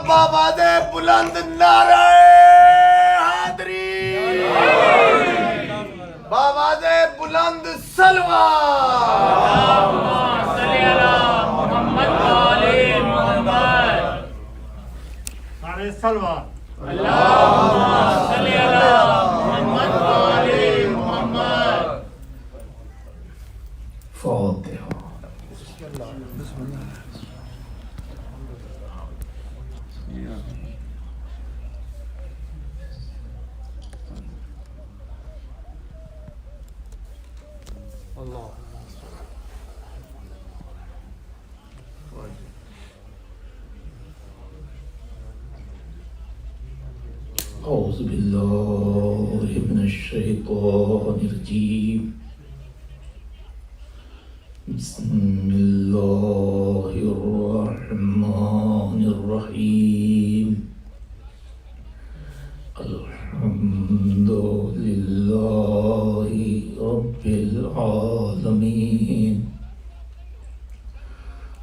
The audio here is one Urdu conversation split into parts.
بآواز بلند نعرہ حیدری، بآواز بلند صلوات۔ صلی اللہ محمد علی محمد۔ نعرہ صلوات۔ اللہم صلی اللہ محمد علی محمد۔ فاتحہ۔ اعوذ باللہ من الشیطان الرجیم، بسم اللہ الرحمن الرحیم، الحمد للہ رب العالمین،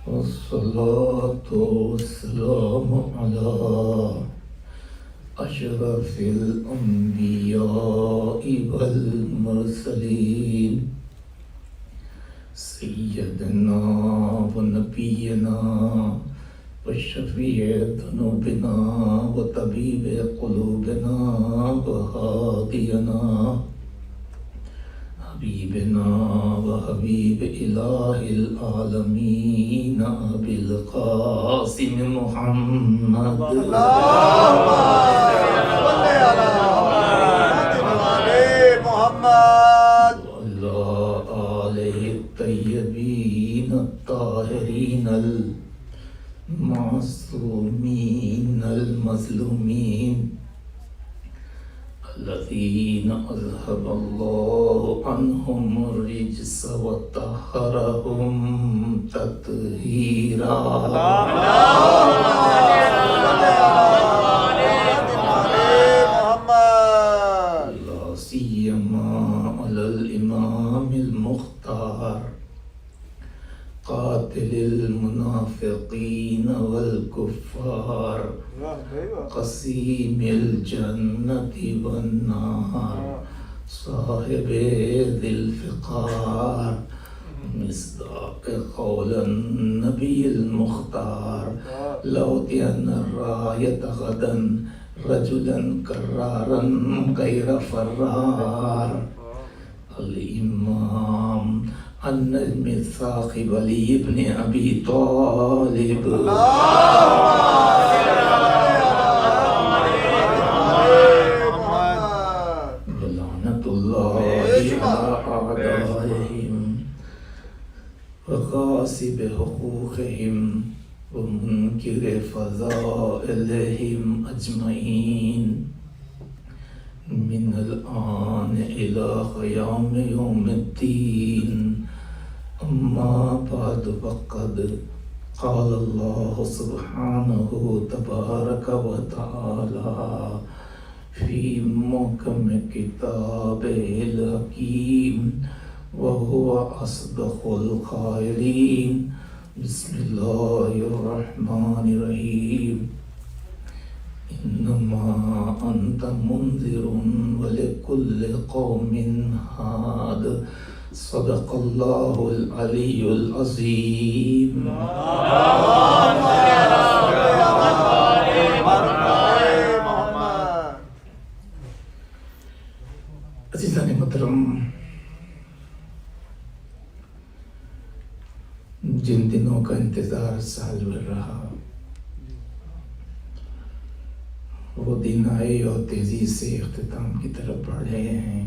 والصلاة والسلام علی اشرف الانبیاء والمرسلین، سیدنا و نبینا و شفیع ذنوبنا و طبیب قلوبنا و ہادینا حبیبنا و حبیب الہ العالمین ابی القاسم محمد الطیبین الطاہرین المعصومین المظلومین، الذین اذهب اللہ عنہم الرجس وطہرہم تطہیرا۔ لا سیما علی الامام المختار قاتل المنافقین والکفار، قسیم الجنت والنار، صاحب ذی الفقار، مصداق قول النبی المختار، لأوطین الرایت غدا رجلا کرارا غیر فرار، الامام النجم الثاقب علی ابن ابی طالب، لعنت اللہ علی اعدائہم وغاصب حقوقہم ومنکر فضائلہم اجمعین، من الآن إلى قیام یوم الدین، اما بعد فقد قال اللہ سبحانہ تبارک و تعالی فی محکم کتابہ الحکیم، وهو اصدق القائلین، بسم اللہ الرحمن الرحیم، انما انت منذر ولکل قوم ہاد، صدق اللہ العلی العظیم۔ عزیزان محترم، جن دنوں کا انتظار سال بھر رہا، وہ دن آئے اور تیزی سے اختتام کی طرف بڑھ رہے ہیں۔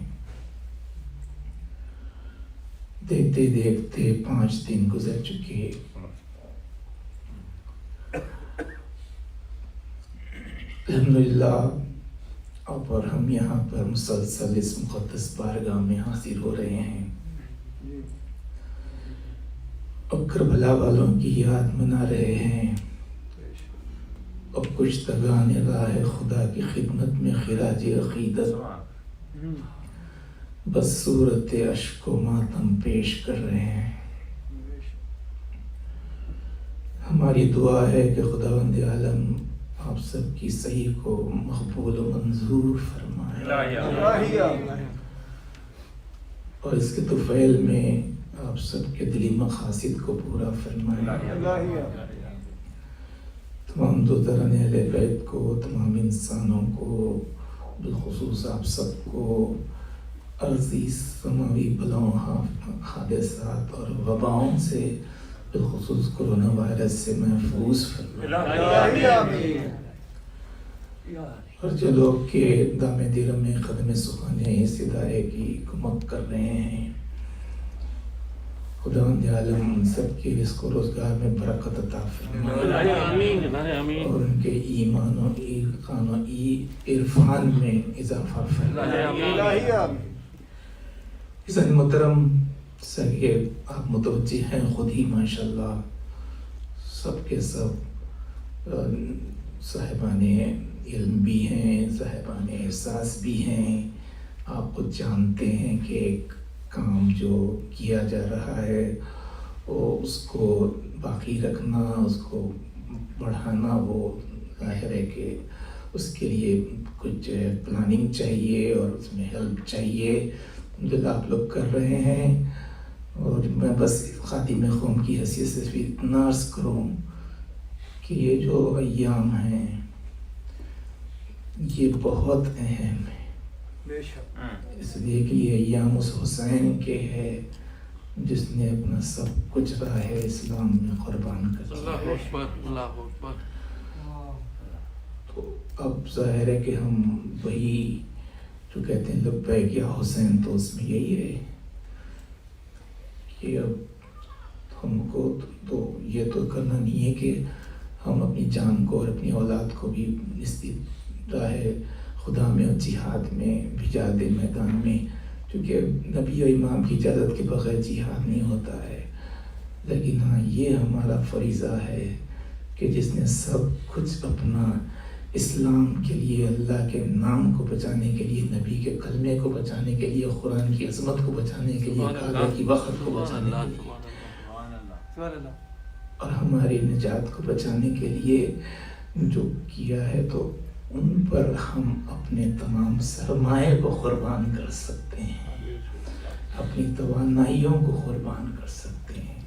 دیکھتے دیکھتے 5 دن گزر چکے۔ الحمدللہ اب اور ہم یہاں پر مسلسل اس مقدس بارگاہ میں حاضر ہو رہے ہیں، اب کربلا والوں کی یاد منا رہے ہیں، اب کچھ تگان راہ خدا کی خدمت میں خراج عقیدت بس صورت اشک و ماتم پیش کر رہے ہیں۔ ہماری دعا ہے کہ خداوند عالم آپ سب کی صحیح کو مقبول و منظور فرمائے، اور اس کے طفیل میں آپ سب کے دلی مقاصد کو پورا فرمائے۔ تمام دو درن اہل بیت کو، تمام انسانوں کو، بالخصوص آپ سب کو عرضی سماوی بلاؤں، حادثات اور وباؤں سے، بالخصوص کرونا وائرس سے محفوظ فرمائے، اور جو لوگ کے دام دیرم میں قدم سخانے اس ادارے کی کمک کر رہے ہیں، خداوند عالم ان سب کے رزق و روزگار میں برکت عطا فرمائے، اور ان کے ایمان و ایقان و عرفان میں اضافہ فرمائے۔ حسن محترم سر، آپ متوجہ ہیں خود ہی ماشاءاللہ، سب کے سب صاحبان علم بھی ہیں، صاحبان احساس بھی ہیں۔ آپ خود جانتے ہیں کہ ایک کام جو کیا جا رہا ہے وہ اس کو باقی رکھنا، اس کو بڑھانا، وہ ظاہر ہے کہ اس کے لیے کچھ پلاننگ چاہیے اور اس میں ہیلپ چاہیے، جو آپ لوگ کر رہے ہیں۔ اور میں بس خادم قوم کی حیثیت سے بھی اتنا عرض کروں کہ یہ جو ایام ہیں یہ بہت اہم ہے، اس لیے کہ یہ ایام اس حسین کے ہے جس نے اپنا سب کچھ راہ اسلام میں قربان کر دیا۔ تو اب ظاہر ہے کہ ہم وہی جو کہتے ہیں لبیک یا حسین، تو اس میں یہی ہے کہ اب ہم کو تو یہ تو کرنا نہیں ہے کہ ہم اپنی جان کو اور اپنی اولاد کو بھی اس راہ خدا میں اور جہاد میں بھجا دے میدان میں، کیونکہ نبی و امام کی اجازت کے بغیر جہاد نہیں ہوتا ہے۔ لیکن ہاں، یہ ہمارا فریضہ ہے کہ جس نے سب کچھ اپنا اسلام کے لیے، اللہ کے نام کو بچانے کے لیے، نبی کے کلمے کو بچانے کے لیے، قرآن کی عظمت کو بچانے کے لیے، کعبہ کی وقت کو بچانے کے لیے، اور ہماری نجات کو بچانے کے لیے جو کیا ہے، تو ان پر ہم اپنے تمام سرمایہ کو قربان کر سکتے ہیں، اپنی توانائیوں کو قربان کر سکتے ہیں،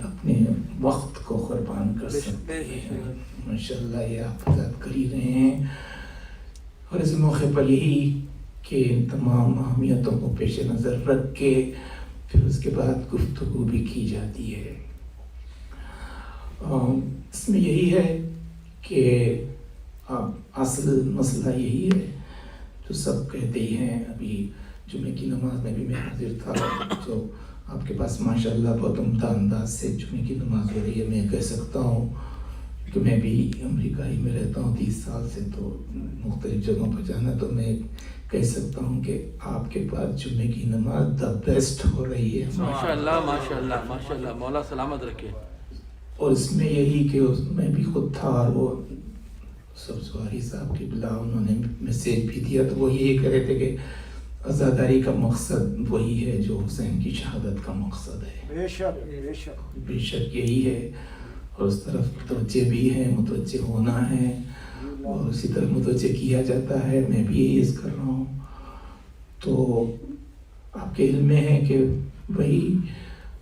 اپنے وقت کو قربان کر سکتے ہیں۔ ماشاءاللہ یہ آپ یاد کر ہی رہے ہیں، اور اس موقع پر یہی کہ ان تمام اہمیتوں کو پیش نظر رکھ کے پھر اس کے بعد گفتگو بھی کی جاتی ہے۔ اس میں یہی ہے کہ اصل مسئلہ یہی ہے جو سب کہتے ہی ہیں۔ ابھی جمعے کی نماز میں بھی میں حاضر تھا، جو آپ کے پاس ماشاءاللہ بہت عمدہ انداز سے جمعے کی نماز ہو رہی ہے۔ میں کہہ سکتا ہوں کہ میں بھی امریکہ ہی میں رہتا ہوں 30 سال سے، تو مختلف جگہوں پر جانا، تو میں کہہ سکتا ہوں کہ آپ کے پاس جمعے کی نماز دا بیسٹ ہو رہی ہے۔ ماشاءاللہ ماشاءاللہ ماشاءاللہ، مولا سلامت رکھے۔ اور اس میں یہی کہ میں بھی خود تھا، اور وہ سبزواری صاحب کی بلا انہوں نے میسیج بھی دیا، تو وہ یہی کہہ رہے تھے کہ عزاداری کا مقصد وہی ہے جو حسین کی شہادت کا مقصد ہے۔ بے شک بے شک بے شک یہی ہے، اور اس طرف متوجہ بھی ہیں، متوجہ ہونا ہے، اور اسی طرح متوجہ کیا جاتا ہے۔ میں بھی یہی عرض کر رہا ہوں۔ تو آپ کے علم میں ہے کہ وہی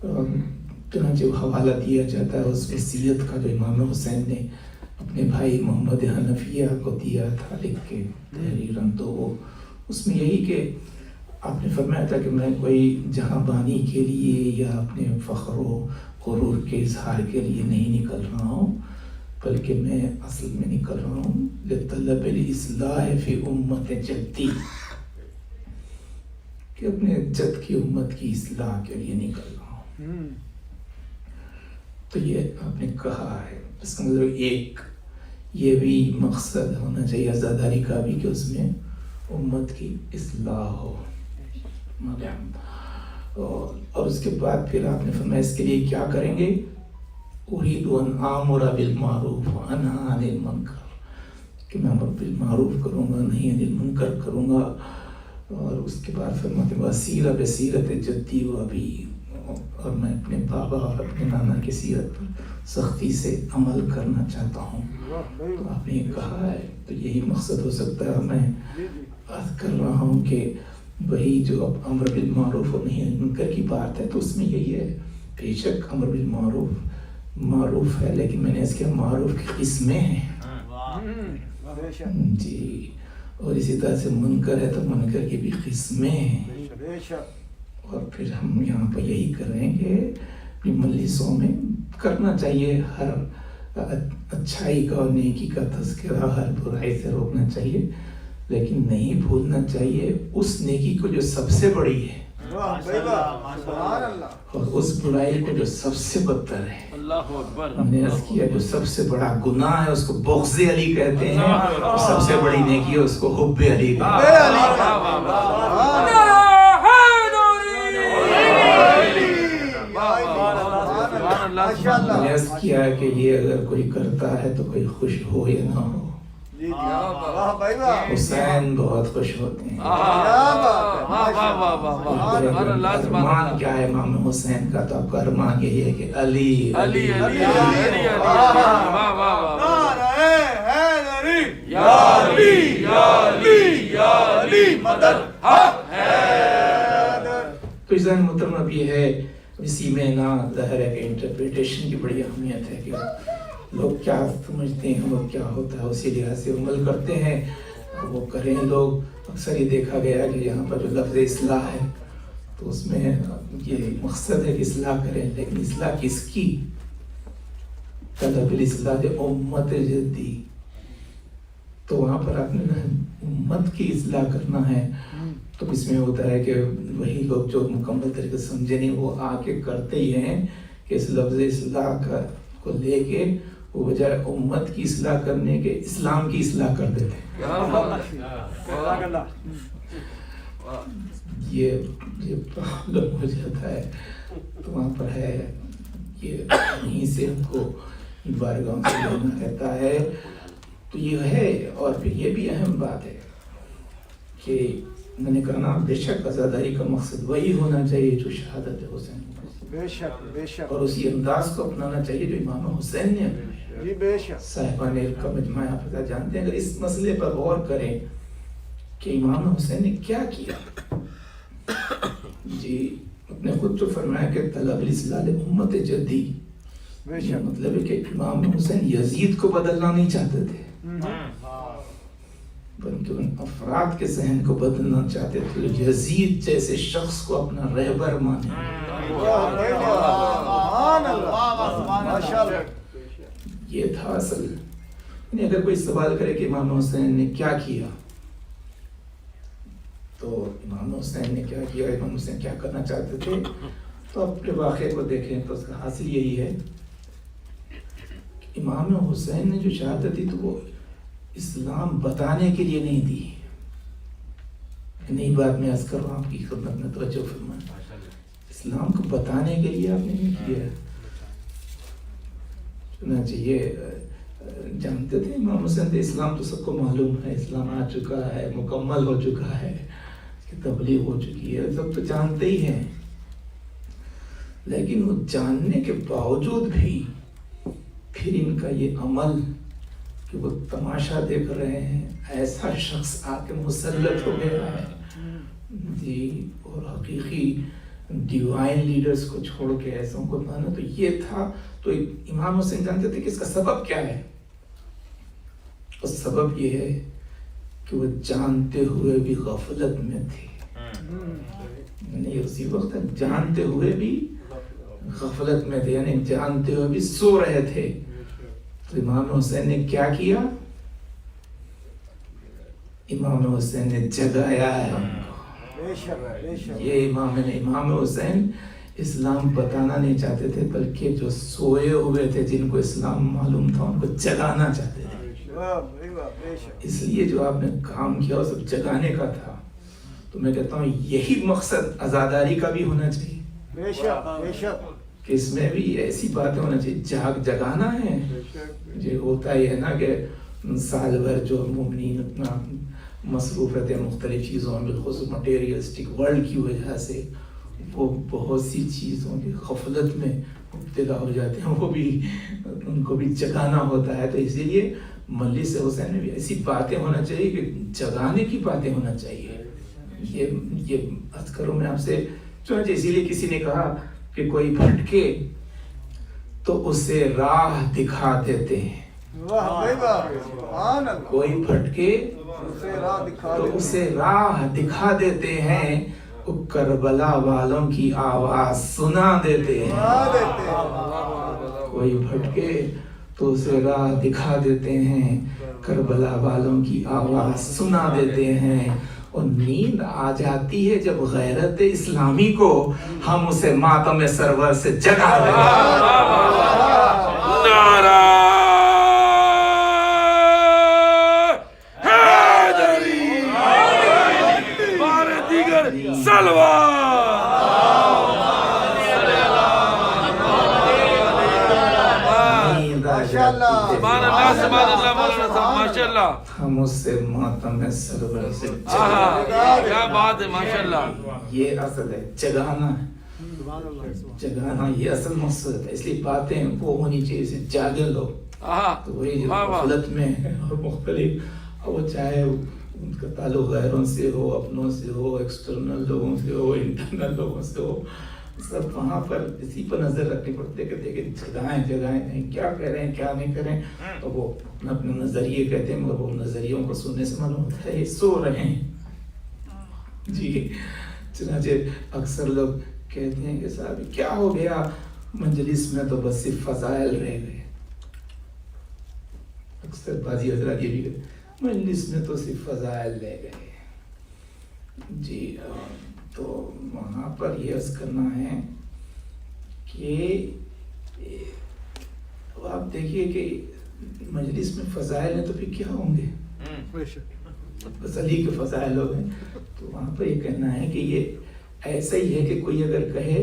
چنانچہ حوالہ دیا جاتا ہے اس وصیت کا جو امام حسین نے اپنے بھائی محمد حنفیہ کو دیا تھا لکھ کے تحریراً، تو وہ اس میں یہی کہ آپ نے فرمایا تھا کہ میں کوئی جہاں بانی کے لیے یا اپنے فخر و غرور کے اظہار کے لیے نہیں نکل رہا ہوں، بلکہ میں اصل میں نکل رہا ہوں لطلب الاصلاح فی امت جدی، کہ اپنے جد کی امت کی اصلاح کے لیے نکل رہا ہوں۔ تو یہ آپ نے کہا ہے، اس کا مطلب ایک یہ بھی مقصد ہونا چاہیے عزاداری کا بھی کہ اس میں امت کی اصلاح ہو۔ اور اس کے بعد پھر آپ نے فرمایا اس کے لیے کیا کریں گے؟ اريد ان آمر بالمعروف وانہی عن المنکر، کہ میں امر بالمعروف کروں گا، نہیں عن المنکر کروں گا۔ اور اس کے بعد فرماتے ہیں وسیرہ بسیرت جدی و ابی، اور میں اپنے بابا اور اپنے نانا کی سیرت پر سختی سے عمل کرنا چاہتا ہوں. تو آپ نے کہا ہے تو یہی مقصد ہو سکتا ہے. میں عرض کر رہا ہوں کہ وہی جو اب امر بالمعروف و نہی عن المنکر کی بات ہے تو اس میں یہی ہے. بے شک امر بالمعروف معروف ہے لیکن میں نے اس کے معروف کی قسمیں ہیں جی, اور اسی طرح سے منکر ہے تو منکر کی بھی قسمیں ہیں. اور پھر ہم یہاں پہ یہی کر رہے ہیں کہ اپنی مجلسوں میں کرنا چاہیے ہر اچھائی کا اور نیکی کا تذکرہ, ہر برائی سے روکنا چاہیے, لیکن نہیں بھولنا چاہیے اس نیکی کو جو سب سے بڑی ہے اور اس برائی کو جو سب سے بدتر ہے. اللہ اکبر. ہم نے عرض کیا جو سب سے بڑا گناہ ہے اس کو بغض علی کہتے ہیں, اور سب سے بڑی نیکی ہے اس کو حب علی کہتے ہیں. میں نے عرض کیا کہ یہ اگر کوئی کرتا ہے تو کوئی خوش ہو یا نہ ہو, حسین بہت خوش ہوتے ہیں. ارمان کیا ہے امام حسین کا؟ تو آپ کا ارمان یہی ہے کہ علی علی علی تو اس محترم اب یہ ہے, اسی میں نا ظاہر ہے کہ انٹرپریٹیشن کی بڑی اہمیت ہے کہ لوگ کیا سمجھتے ہیں اور کیا ہوتا ہے, اسی لحاظ سے عمل کرتے ہیں وہ کریں لوگ. اکثر یہ دیکھا گیا کہ یہاں پر جو لفظ اصلاح ہے تو اس میں یہ مقصد ہے کہ اصلاح کریں, لیکن اصلاح کس کی؟ طلب الاصلاح امت جدی. تو وہاں پر آپ نے امت کی اصلاح کرنا ہے تو اس میں ہوتا ہے کہ وہی لوگ جو مکمل طریقے سے سمجھے نہیں وہ آ کے کرتے ہی ہیں کہ اس لفظ اصلاح کو لے کے وہ بجائے امت کی اصلاح کرنے کے اسلام کی اصلاح کر دیتے ہیں. یہ پرابلم ہو جاتا ہے. تو وہاں پر ہے یہ یہیں سے ہم کو بارگاہوں سے لینا رہتا ہے. تو یہ ہے, اور پھر یہ بھی اہم بات ہے کہ میں نے کہا نا بے شک عزاداری کا مقصد وہی ہونا چاہیے جو شہادت حسین, بے شک, اور اسی انداز کو اپنانا چاہیے جو امام حسین نے جی بے شک. صاحبان کا مجمع حافظہ جانتے ہیں. اگر اس مسئلے پر غور کریں کہ امام حسین نے کیا کیا جی, اپنے خود تو فرمایا کہ طلب الاصلاح امت جدی, مطلب ہے کہ امام حسین یزید کو بدلنا نہیں چاہتے تھے بلکہ ان افراد کے ذہن کو بدلنا چاہتے تھے یزید جیسے شخص کو اپنا رہبر مانے. یہ تھا اصل. یعنی اگر کوئی سوال کرے کہ امام حسین نے کیا کیا تو امام حسین نے کیا کیا, امام حسین کیا کرنا چاہتے تھے, تو اپنے واقعے کو دیکھیں تو اس کا حاصل یہی ہے کہ امام حسین نے جو شہادت دی تو وہ اسلام بتانے کے لیے نہیں دی. نئی بات میں عرض کر رہا ہوں آپ کی خدمت میں توجہ فرمائیں, اسلام کو بتانے کے لیے آپ نے نہیں کیا. چنانچہ یہ جانتے تھے امام حسین اسلام تو سب کو معلوم ہے, اسلام آ چکا ہے, مکمل ہو چکا ہے, اس کی تبلیغ ہو چکی ہے, سب تو جانتے ہی ہیں. لیکن وہ جاننے کے باوجود بھی پھر ان کا یہ عمل کہ وہ تماشا دیکھ رہے ہیں, ایسا شخص آ کے مسلط ہو گیا ہے جی, اور حقیقی ڈیوائن لیڈرز کو چھوڑ کے ایسوں کو مانا, تو یہ تھا. تو امام حسین جانتے تھے کہ اس کا سبب کیا ہے, اور سبب یہ ہے کہ وہ جانتے ہوئے بھی غفلت میں تھے. یعنی اسی وقت جانتے ہوئے بھی غفلت میں تھے, یعنی جانتے ہوئے بھی سو رہے تھے. تو امام حسین نے کیا کیا؟ امام حسین نے جگایا ہے ان کو. یہ امام حسین اسلام بتانا نہیں چاہتے تھے بلکہ جو سوئے ہوئے تھے جن کو اسلام معلوم تھا ان کو جگانا چاہتے تھے. اس لیے جو آپ نے کام کیا وہ سب جگانے کا تھا. تو میں کہتا ہوں یہی مقصد عزاداری کا بھی ہونا چاہیے کہ اس میں بھی ایسی باتیں ہونا چاہیے. جگانا ہے جو ہوتا ہی ہے نا کہ سال بھر جو مومنین اتنا مصروف رہتے ہیں مختلف چیزوں میں, بالخصوص مٹیریلسٹک ورلڈ کی وجہ سے, وہ بہت سی چیزوں کی غفلت میں مبتلا ہو جاتے ہیں، وہ بھی ان کو بھی جگانا ہوتا ہے. تو اسی لیے مجلس حسین میں بھی ایسی باتیں ہونا چاہیے کہ جگانے کی باتیں ہونا چاہیے. یہ عرض کروں میں آپ سے، چنانچہ اسی لیے کسی نے کہا کہ کوئی بھٹکے تو اسے راہ دکھا دیتے ہیں. کوئی بھٹکے تو اسے راہ دکھا دیتے ہیں، کربلا والوں کی آواز سنا دیتے ہیں. کوئی بھٹکے تو اسے راہ دکھا دیتے ہیں، کربلا والوں کی آواز سنا دیتے ہیں. اور نیند آ جاتی ہے جب غیرت اسلامی کو، ہم اسے ماتم سرور سے جگا دیتے ہم اس سے ماتم سرور سے کیا بات ہے، ماشاءاللہ. یہ اصل ہے، جگانا ہے. جگانا یہ اصل مقصد ہے. اس لیے باتیں وہ ہونی چاہیے سے جاگے لوگ. تو وہی غفلت میں اور مختلف، وہ چاہے ان کا تعلق غیروں سے ہو، اپنوں سے ہو، ایکسٹرنل لوگوں سے ہو، انٹرنل لوگوں سے ہو، سب وہاں پر اسی پر نظر رکھنی پڑتی ہے کہ دیکھیں جگائیں کیا کہہ رہے ہیں کیا نہیں کر رہے ہیں. تو وہ اپنے نظریے کہتے ہیں، مگر وہ نظریوں کو سننے سے معلوم ہوتا ہے یہ سو رہے ہیں. جی چنانچہ اکثر لوگ کہتے ہیں کہ صاحب کیا ہو گیا مجلس میں، تو بس صرف فضائل رہ گئے. اکثر بعضی حضرات یہ بھی کہتے ہیں مجلس میں تو صرف فضائل رہ گئے. جی تو وہاں پر یہ عرض کرنا ہے کہ آپ دیکھیے کہ مجلس میں فضائل ہیں تو پھر کیا ہوں گے؟ بس علی کے فضائل ہو گئے. تو وہاں پر یہ کہنا ہے کہ یہ ایسا ہی ہے کہ کوئی اگر کہے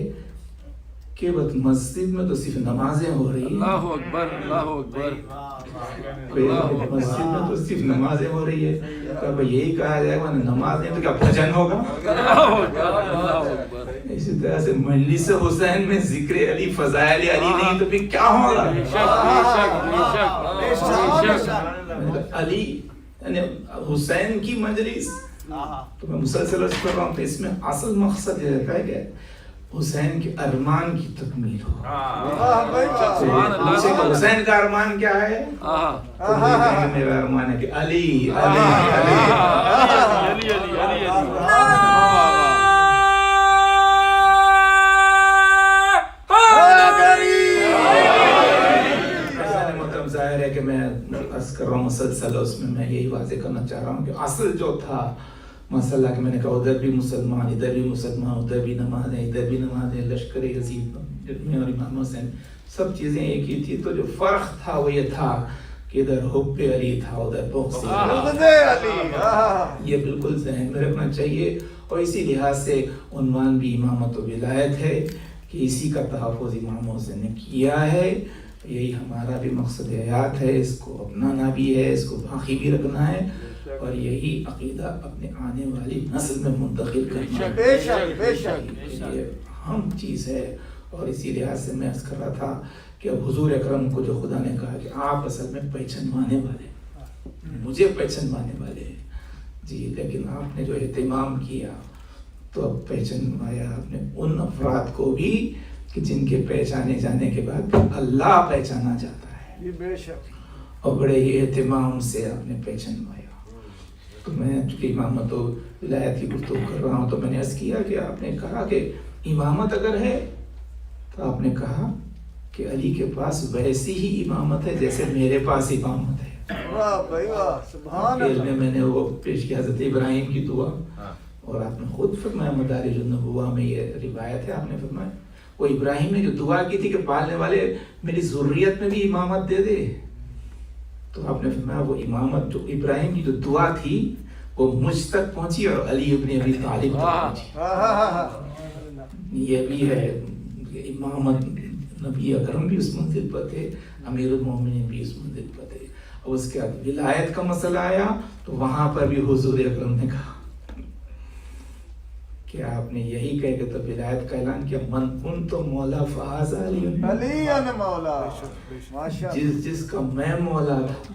کہ بس مسجد میں تو صرف نمازیں ہو رہی ہیں. اللہ اکبر، اللہ اکبر. مسجد میں تو صرف نمازیں ہو رہی ہے، تو یہی کہا جائے گا نمازیں تو کیا بھجن ہوگا؟ اسی طرح سے مجلس حسین میں ذکر علی، فضائل علی نہیں تو پھر کیا ہوگا؟ علی یعنی حسین کی مجلس. تو میں مسلسل عرض کر رہا ہوں کہ اس میں اصل مقصد یہ رہتا ہے کہ حسین کے ارمان کی تکمیل ہو. حسین کا ارمان کیا ہے؟ میرا ارمان ہے کہ علی علی علی ظاہر ہے کہ میں عرض کر رہا ہوں مسلسل اس میں یہی واضح کرنا چاہ رہا ہوں کہ اصل جو تھا مسئلہ کہ میں نے کہا ادھر بھی مسلمان ادھر بھی مسلمان، ادھر بھی نمازیں ادھر بھی نمازیں، لشکر یزید میں اور امام حسین سب چیزیں ایک ہی تھی. تو جو فرق تھا وہ یہ تھا کہ ادھر حب علی تھا، ادھر بغض علی. یہ بالکل ذہن میں رکھنا چاہیے. اور اسی لحاظ سے عنوان بھی امامت و ولایت ہے کہ اسی کا تحفظ امام حسین نے کیا ہے. یہی ہمارا بھی مقصد حیات ہے، اس کو اپنانا بھی ہے، اس کو باقی بھی رکھنا ہے، اور یہی عقیدہ اپنے آنے والی نسل میں منتقل کرنا ہے. یہ اہم چیز ہے. اور اسی لحاظ سے میں عرض کر رہا تھا کہ اب حضور اکرم کو جو خدا نے کہا کہ آپ اصل میں پہچانوانے والے، مجھے پہچانوانے والے ہیں جی، لیکن آپ نے جو اہتمام کیا تو اب پہچانوایا آپ نے ان افراد کو بھی کہ جن کے پہچانے جانے کے بعد اللہ پہچانا جاتا ہے. بے شک. اور بڑے ہی اہتمام سے آپ نے پہچانوایا. تو میں چونکہ امامت و ولایت کی گفتگو کر رہا ہوں تو میں نے عرض کیا کہ آپ نے کہا کہ امامت اگر ہے تو آپ نے کہا کہ علی کے پاس ویسی ہی امامت ہے جیسے میرے پاس امامت ہے. واہ بھائی واہ، سبحان اللہ. میں نے وہ پیش کیا حضرت ابراہیم کی دعا، اور آپ نے خود فرمایا مدارج النبوہ میں یہ روایت ہے، آپ نے فرمایا وہ ابراہیم نے جو دعا کی تھی کہ پالنے والے میری ذریت میں بھی امامت دے دے، تو آپ نے فرمایا وہ امامت جو ابراہیم کی جو دعا تھی وہ مجھ تک پہنچی اور علی ابن ابی طالب تک پہنچی. یہ بھی ہے امامت، نبی اکرم بھی اس منزل پر تھے، امیر المومنین بھی اس منزل پر تھے. اور اس کے بعد ولایت کا مسئلہ آیا تو وہاں پر بھی حضور اکرم نے کہا کہ آپ نے یہی کہہ کے تو ولایت کا اعلان کیا، من کنت مولا فہذا علی علی مولا ماشاء جس جس کا میں مولا تھا،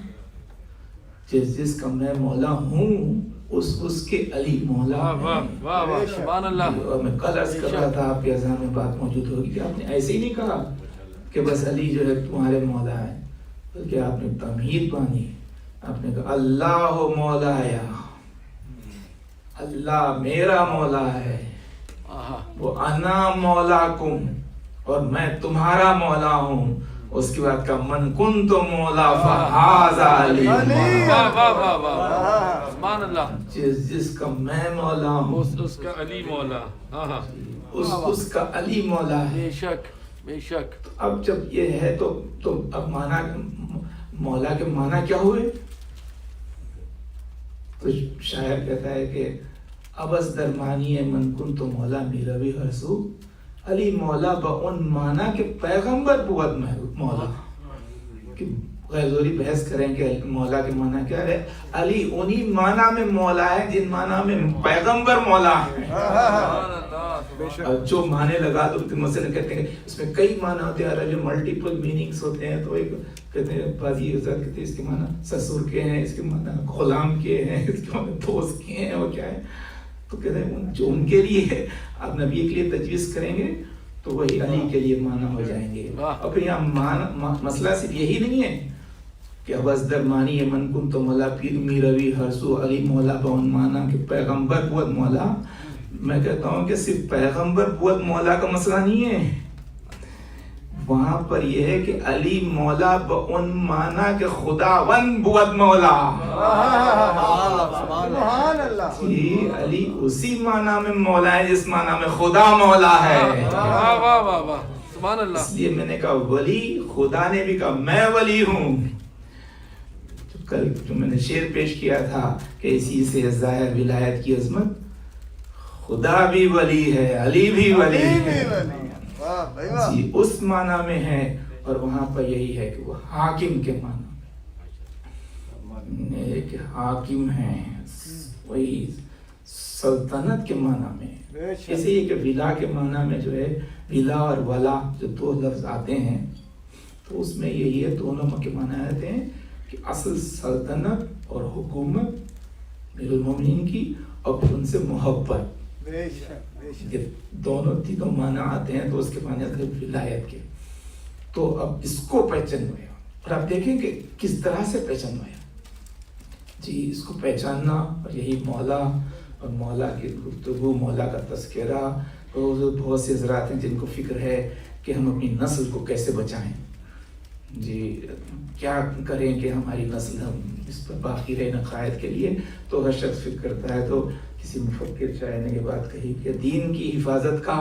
جس جس کا میں مولا ہوں، اس کے علی مولا واہ واہ ہیں۔ واہ واہ سبحان اللہ. اور میں کل عرض کر رہا تھا، آپ کے اذان میں بات موجود ہوگی کہ آپ نے ایسے ہی نہیں کہا کہ بس علی جو ہے تمہارے مولا ہے، بلکہ آپ نے تمہید باندھی، آپ نے کہا اللہ مولایا، اللہ میرا مولا ہے، آہا. وہ انا مولاکم، اور میں تمہارا مولا ہوں۔ اس کے بعد کا من کنت مولا فہذا علی واہ واہ واہ واہ سبحان اللہ. جس جس کا میں مولا ہوں، اس کا علی مولا. آہا. اس کا علی مولا ہے۔ بے شک بے شک. اب جب یہ ہے تو اب معنی مولا کے معنی کیا ہوئے؟ تو شاعر کہتا ہے کہ ابس درمانی من کنت مولا میروی ہرسو علی مولا بون مانا کہ پیغمبر بود مولا، کہ غیظوری بحث کریں کہ مولا کے معنی کیا ہے۔ علی انہی معنی میں مولا ہے جن معنی میں پیغمبر مولا ہے۔ اور جو معنی لگا دو مثلا کہتے ہیں اس میں کئی معنی ہوتے ہیں، جو ملٹیپل میننگز ہوتے ہیں، تو ایک کہتے ہیں بازی حضرت کہتے ہیں اس کے معنی سسر کے ہیں، اس کے معنی غلام کے ہیں، اس کے معنی دوست کے ہیں، وہ کیا ہے، تو کہتے ہیں جو ان کے لیے آپ نبی کے لیے تجویز کریں گے تو وہی علی کے لیے معنی ہو جائیں گے۔ اور پھر یہاں مسئلہ صرف یہی نہیں ہے کہ ابس درمانی من کنت مولا پیر میروی ہرسو علی مولا بون مانا کہ پیغمبر بود مولا۔ میں کہتا ہوں کہ صرف پیغمبر بود مولا کا مسئلہ نہیں ہے، وہاں پر یہ ہے کہ علی مولا بون مانا کہ خداوند بود مولا۔ سبحان اللہ۔ جی علی اسی معنی میں مولا ہے جس معنی میں خدا مولا ہے۔ واہ واہ واہ واہ سبحان اللہ. اس لیے میں نے کہا ولی، خدا نے بھی کہا میں ولی ہوں۔ کل جو میں نے شعر پیش کیا تھا کہ اسی سے ظاہر ولایت کی عظمت، خدا بھی ولی ہے، علی بھی ولی ہے، جی اس معنی میں ہے۔ اور وہاں پر یہی ہے کہ وہ حاکم کے معنی میں، کہ حاکم ہیں، وہی سلطنت کے معنی میں۔ اسی لیے کہ ولا کے معنی میں جو ہے ولا اور ولا جو دو لفظ آتے ہیں تو اس میں یہی ہے، دونوں کے معنی آتے ہیں کہ اصل سلطنت اور حکومت امیر المومنین کی، اور پھر ان سے محبت، یہ دونوں تینوں معنی آتے ہیں، تو اس کے معنی آتے ہیں ولایت کے۔ تو اب اس کو پہچاننا، اور آپ دیکھیں کہ کس طرح سے پہچاننا ہے جی، اس کو پہچاننا، اور یہی مولا اور مولا کی گفتگو، مولا کا تذکرہ۔ بہت سے حضرات ہیں جن کو فکر ہے کہ ہم اپنی نسل کو کیسے بچائیں، جی کیا کریں کہ ہماری نسل ہم اس پر باقی رہے نقائد کے لیے۔ تو ہر شخص فکر کرتا ہے، تو کسی مفکر شاعر نے یہ بات کہی کہ دین کی حفاظت کا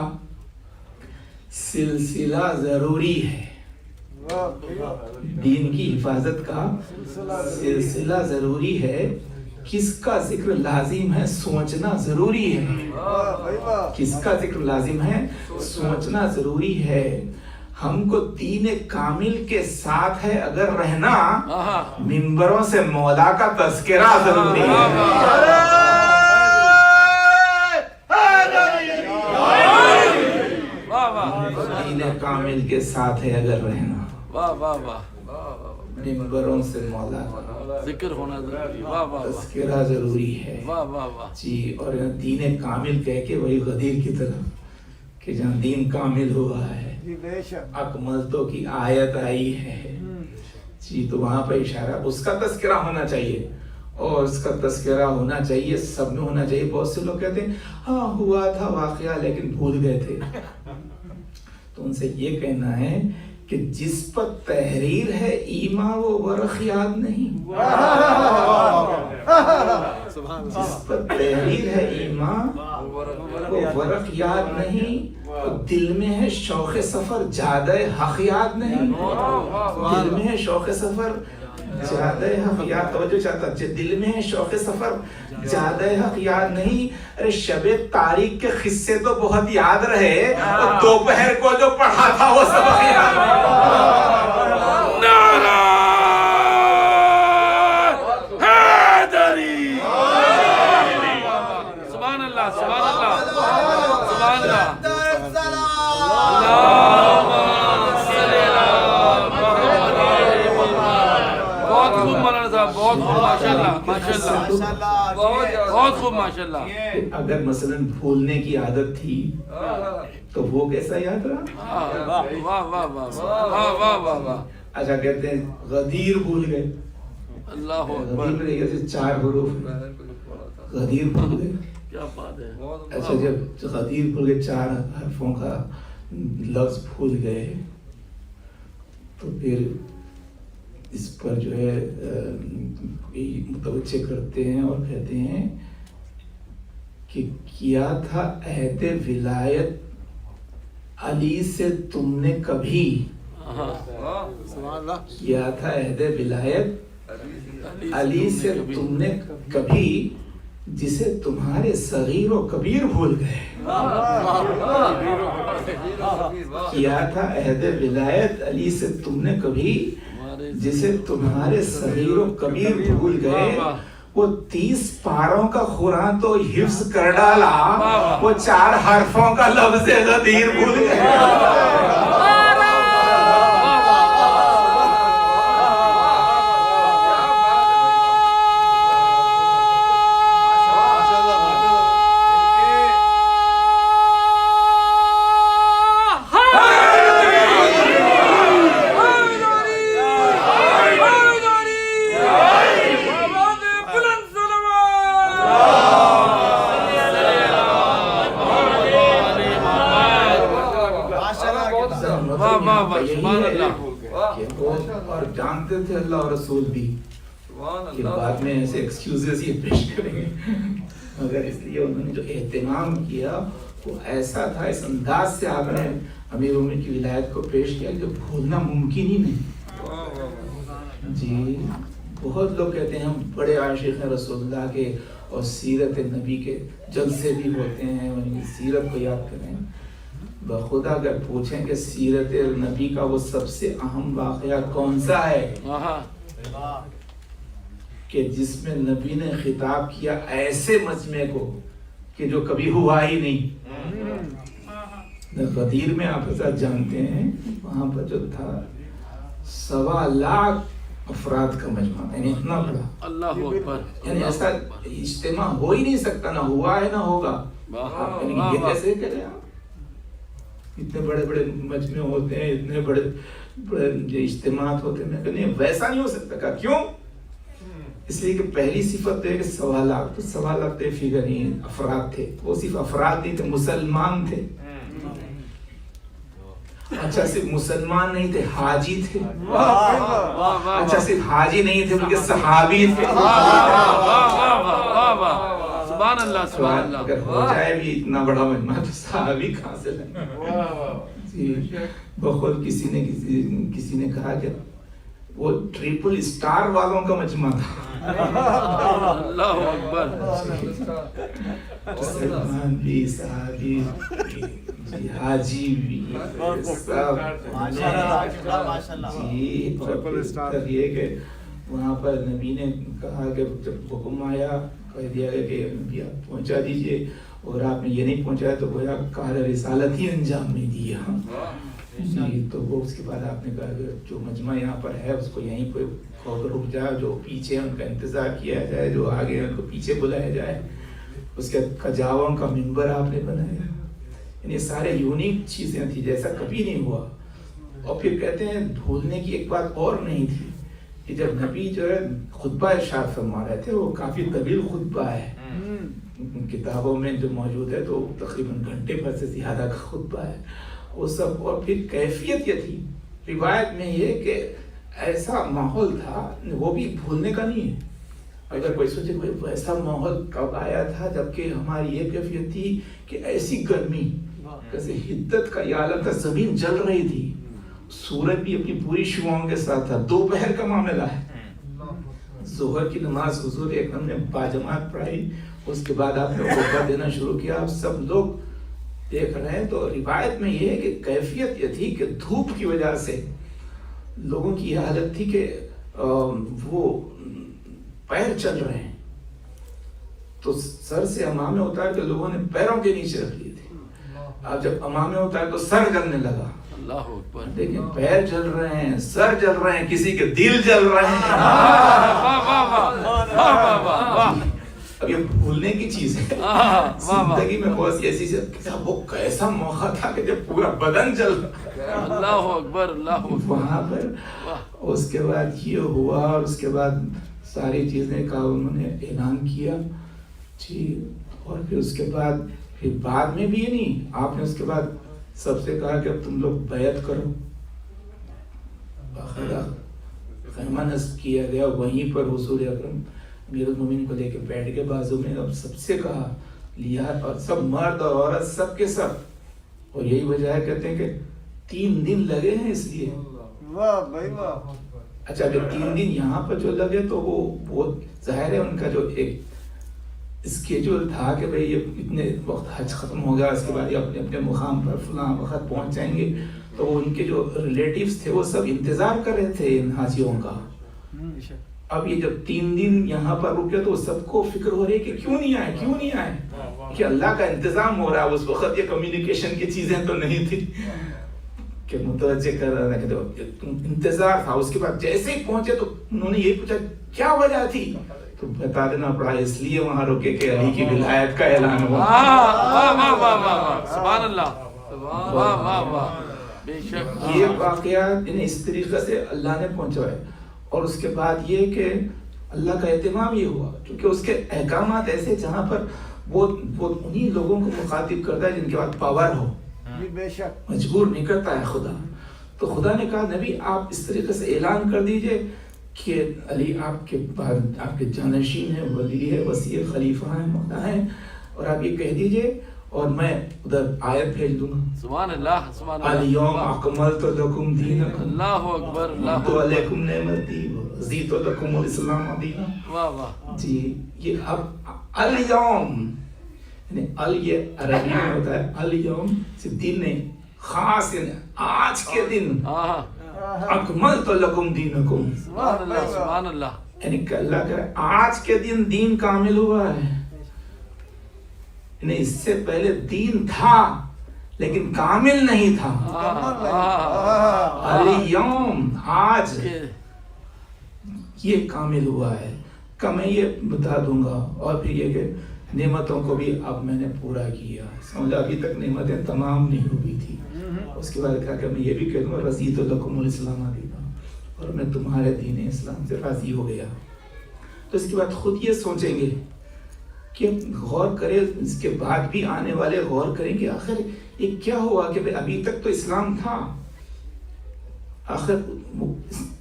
سلسلہ ضروری ہے، دین کی حفاظت کا سلسلہ ضروری ہے، کس کا ذکر لازم ہے سوچنا ضروری ہے، کس کا ذکر لازم ہے سوچنا ضروری ہے۔ ہم کو دین کامل کے ساتھ ہے اگر رہنا، منبروں سے مولا کا تذکرہ ضروری ہے۔ دین کامل کے ساتھ ہے اگر رہنا، واہ واہ واہ منبروں سے مولا کا ذکر ہونا ضروری. واہ واہ واہ تذکرہ ضروری ہے. واہ واہ واہ جی. اور دین کامل کہہ کے وہی غدیر کی طرف کہ جہاں دین کامل ہوا ہے اکمل تو کی آیت آئی ہے جی، تو وہاں پہ اشارہ اس کا تذکرہ ہونا چاہیے، اور اس کا تذکرہ ہونا چاہیے، سب میں ہونا چاہیے. بہت سے لوگ کہتے ہیں ہاں ہوا تھا واقعہ لیکن بھول گئے تھے، تو ان سے یہ کہنا ہے کہ جس پر تحریر ہے ایمان وہ ورق یاد نہیں، جس پر تحریر ہے ایمان وہ ورق یاد نہیں، دل میں ہے شوق سفر زیادہ حق یاد نہیں، دل میں ہے شوق سفر زیادہ حق یاد، توجہ چاہتا دل میں ہے شوق سفر زیادہ حق یاد نہیں. ارے شب تاریخ کے قصے تو بہت یاد رہے، اور دوپہر کو جو پڑھا تھا وہ سبق یاد سبحان اللہ سبحان اللہ. بہت خوب ماشاءاللہ ماشاءاللہ بہت خوب ماشاءاللہ. اگر مثلا بھولنے کی عادت تھی تو وہ کیسا یاد رہا؟ واہ واہ واہ واہ واہ واہ واہ. اچھا کہتے ہیں غدیر بھول گئے. اللہ اکبر. غدیر میں جیسے 4 حروف ہیں. غدیر بھول گئے. کیا بات ہے. اچھا جب غدیر بھول گئے 4 حرفوں کا لفظ بھول گئے تو پھر اس پر جو ہے متوجہ کرتے ہیں اور کہتے ہیں کہ کیا تھا عہد ولایت علی سے تم نے کبھی. کیا تھا عہد ولایت علی سے تم نے کبھی جسے تمہارے صغیر و کبیر بھول گئے. کیا تھا عہد ولایت علی سے تم نے کبھی جسے تمہارے صغیر و کبیر بھول گئے. وہ 30 پاروں کا قرآن تو حفظ کر ڈالا, وہ 4 حرفوں کا لفظ غدیر بھول گئے. اور جانتے تھے اللہ اور رسول بھی کہ بعد میں ایسے ایکسکیوزز یہ پیش کریں گے, مگر اس لیے انہوں نے جو اہتمام کیا وہ ایسا تھا, اس انداز سے آپ نے امیر مومنین کی ولایت کو پیش کیا جو بھولنا ممکن ہی نہیں. جی بہت لوگ کہتے ہیں ہم بڑے عاشق ہیں رسول اللہ کے اور سیرت نبی کے جلسے بھی ہوتے ہیں, ان کی سیرت کو یاد کریں. بخدا اگر پوچھیں کہ سیرت نبی کا وہ سب سے اہم واقعہ کون سا ہے کہ جس میں نبی نے خطاب کیا ایسے مجمع کو کہ جو کبھی ہوا ہی نہیں. غدیر میں آپ ساتھ جانتے ہیں وہاں پر جو تھا 1.25 لاکھ افراد کا مجمع, یعنی اتنا بڑا. اللہ اکبر. یعنی ایسا اجتماع ہو ہی نہیں سکتا, نہ ہوا ہے نہ ہوگا. یعنی یہ کیسے کریں آپ؟ اتنے بڑے بڑے مجمع ہوتے ہیں, اتنے بڑے بڑے اجتماعات ہوتے ہیں. میں کہتے ہیں ویسا نہیں ہو سکتا. کہا کیوں؟ اس لیے کہ پہلی صفت ہے کہ 1.25 لاکھ, تو 1.25 لاکھ تو فگر نہیں, افراد تھے. وہ صرف افراد نہیں تھے, مسلمان تھے. اچھا صرف مسلمان نہیں تھے, حاجی تھے. اچھا صرف حاجی نہیں تھے بلکہ صحابی تھے. سبحان اللہ سبحان اللہ. اگر ہو جائے بھی اتنا بڑا مجمع تو صحابی کہاں سے لیں. جی بخود کسی نے کہا کہ وہ 3 اسٹار والوں کا مجمع تھا. اللہ اکبر. مسلمان بھی, صحابی بھی, حاجی بھی, سب. جی اور یہ کہ وہاں پر نبی نے کہا کہ جب حکم آیا کہہ دیا گیا کہ نبی آپ پہنچا دیجئے, اور آپ نے یہ نہیں پہنچایا تو گویا کار رسالت ہی انجام نہیں دیا. جی تو وہ اس کے بعد آپ نے کہا کہ جو مجمع یہاں پر ہے اس کو یہیں پہ رک جائے, جو پیچھے ان کا انتظار کیا جائے, جو آگے ان کو پیچھے بلایا جائے. اس کے کجاووں کا منبر آپ نے بنایا. یعنی سارے یونیک چیزیں تھیں جیسا کبھی نہیں ہوا. اور پھر کہتے ہیں بھولنے کی ایک بات اور نہیں تھی کہ جب نبی جو ہے خطبہ ارشاد فرما رہے تھے, وہ کافی طویل خطبہ ہے, کتابوں میں جو موجود ہے تو تقریباً گھنٹے بھر سے زیادہ کا خطبہ ہے وہ سب. اور پھر کیفیت یہ تھی روایت میں یہ کہ ایسا ماحول تھا, وہ بھی بھولنے کا نہیں ہے. اگر کوئی سوچے کوئی ایسا ماحول کب آیا تھا جبکہ ہماری یہ کیفیت تھی کہ ایسی گرمی, جیسے حدت کا یہ عالم تھا, زمین جل رہی تھی, سورج بھی اپنی پوری شعاؤں کے ساتھ تھا. دوپہر کا معاملہ ہے, ظہر کی نماز حضور اکرم نے باجماعت پڑھائی, اس کے بعد آپ نے خطبہ دینا شروع کیا, آپ سب لوگ دیکھ رہے ہیں. تو روایت میں یہ ہے کہ کیفیت یہ تھی کہ دھوپ کی وجہ سے لوگوں کی یہ حالت تھی کہ وہ پیر چل رہے ہیں, تو سر سے امامے اتار کے لوگوں نے پیروں کے نیچے رکھ لیے تھے. اب جب امامے اتار تو سر جلنے لگا, اللہ اکبر. دیکھیں پیر جل رہے ہیں, سر جل رہے ہیں, کسی کے دل جل رہے ہیں. واہ واہ واہ واہ واہ واہ. اب یہ بھولنے کی چیز ہے. زندگی میں بہت سی ایسی چیز, وہ کیسا موقع تھا کہ جب پورا بدن جل رہا. اللہ اکبر اللہ اکبر. وہاں پر اس کے بعد یہ ہوا, اور اس کے بعد ساری چیزیں کا انہوں نے اعلان کیا جی. اور پھر اس کے بعد پھر بعد میں بھی یہ نہیں, آپ نے اس کے بعد سب سے کہا کہ اب تم لوگ بیعت کرو. باقاعدہ خیمہ نصب کیا گیا, وہیں پر حضور اکرم امیر المومنین کو لے کے بیٹھ کے بازو میں, اب سب سے کہا لیا, اور سب مرد اور عورت سب کے سب. اور یہی وجہ ہے کہتے ہیں کہ 3 دن لگے ہیں اس لیے. واہ بھائی واہ. اچھا اگر 3 دن یہاں پر جو لگے تو وہ ظاہر ہے ان کا جو ایک اسکیجول تھا کہ بھئی یہ اتنے وقت حج ختم ہو گیا, اس کے بعد یہ اپنے اپنے مقام پر فلاں وقت پہنچ جائیں گے. تو ان کے جو ریلیٹیوز تھے وہ سب انتظار کر رہے تھے ان حاجیوں کا. اب یہ جب 3 دن یہاں پر رکے تو سب کو فکر ہو رہی ہے کہ کیوں نہیں آئے, کیوں نہیں آئے, کہ اللہ کا انتظام ہو رہا ہے. اس وقت یہ کمیونیکیشن کی چیزیں تو نہیں تھی کہ متوجہ کر رہا تھا کہ انتظار تھا. اس کے بعد جیسے ہی پہنچے تو انہوں نے یہ پوچھا کیا وجہ تھی, تو بتا دینا پڑا اس لیے وہاں رکے کہ علی کی ولایت کا اعلان ہوا. واہ واہ واہ واہ سبحان اللہ. واہ واہ واہ. بے شک یہ واقعات انہیں اس طریقے سے اللہ نے پہنچائے. اور اس کے بعد یہ کہ اللہ کا اہتمام یہ ہوا کیونکہ اس کے احکامات ایسے جہاں پر وہ انہی لوگوں کو مخاطب کرتا ہے جن کے بعد پاور ہو, بے شک مجبور نہیں کرتا ہے خدا. تو خدا نے کہا نبی آپ اس طریقے سے اعلان کر دیجئے کہ علی آپ کے بعد آپ کے جانشین ہیں, ولی ہے, وصی خلیفہ ہیں, مولا ہیں, اور آپ یہ کہہ دیجئے اور میں ادھر آیت بھیج دوں گا. سبحان اللہ سبحان اللہ. الیوم اکملت لکم دینکم, اللہ اکبر اللہ تو علیکم نعمتی رضیت لکم الاسلام دینا. واہ واہ. جی یہ اب الیوم یعنی ال یہ عربی میں ہوتا ہے, الیوم سے دن نہیں, خاص یعنی آج کے دن. اکملت لکم دینکم, سبحان اللہ سبحان اللہ. یعنی کہ اللہ کہہ رہا ہے آج کے دن دین کامل ہوا ہے. یعنی اس سے پہلے دین تھا لیکن کامل نہیں تھا. الیوم آج یہ کامل ہوا ہے. کہ میں یہ بتا دوں گا, اور پھر یہ کہ نعمتوں کو بھی اب میں نے پورا کیا. سمجھا ابھی تک نعمتیں تمام نہیں ہوئی تھی. اس کے بعد کہا کہ میں یہ بھی کہہ دوں گا رضیت لکم الاسلام دینا, اور میں تمہارے دین اسلام سے راضی ہو گیا. تو اس کے بعد خود یہ سوچیں گے کہ غور کرے, اس کے بعد بھی آنے والے غور کریں کہ آخر یہ کیا ہوا کہ ابھی تک تو اسلام تھا, آخر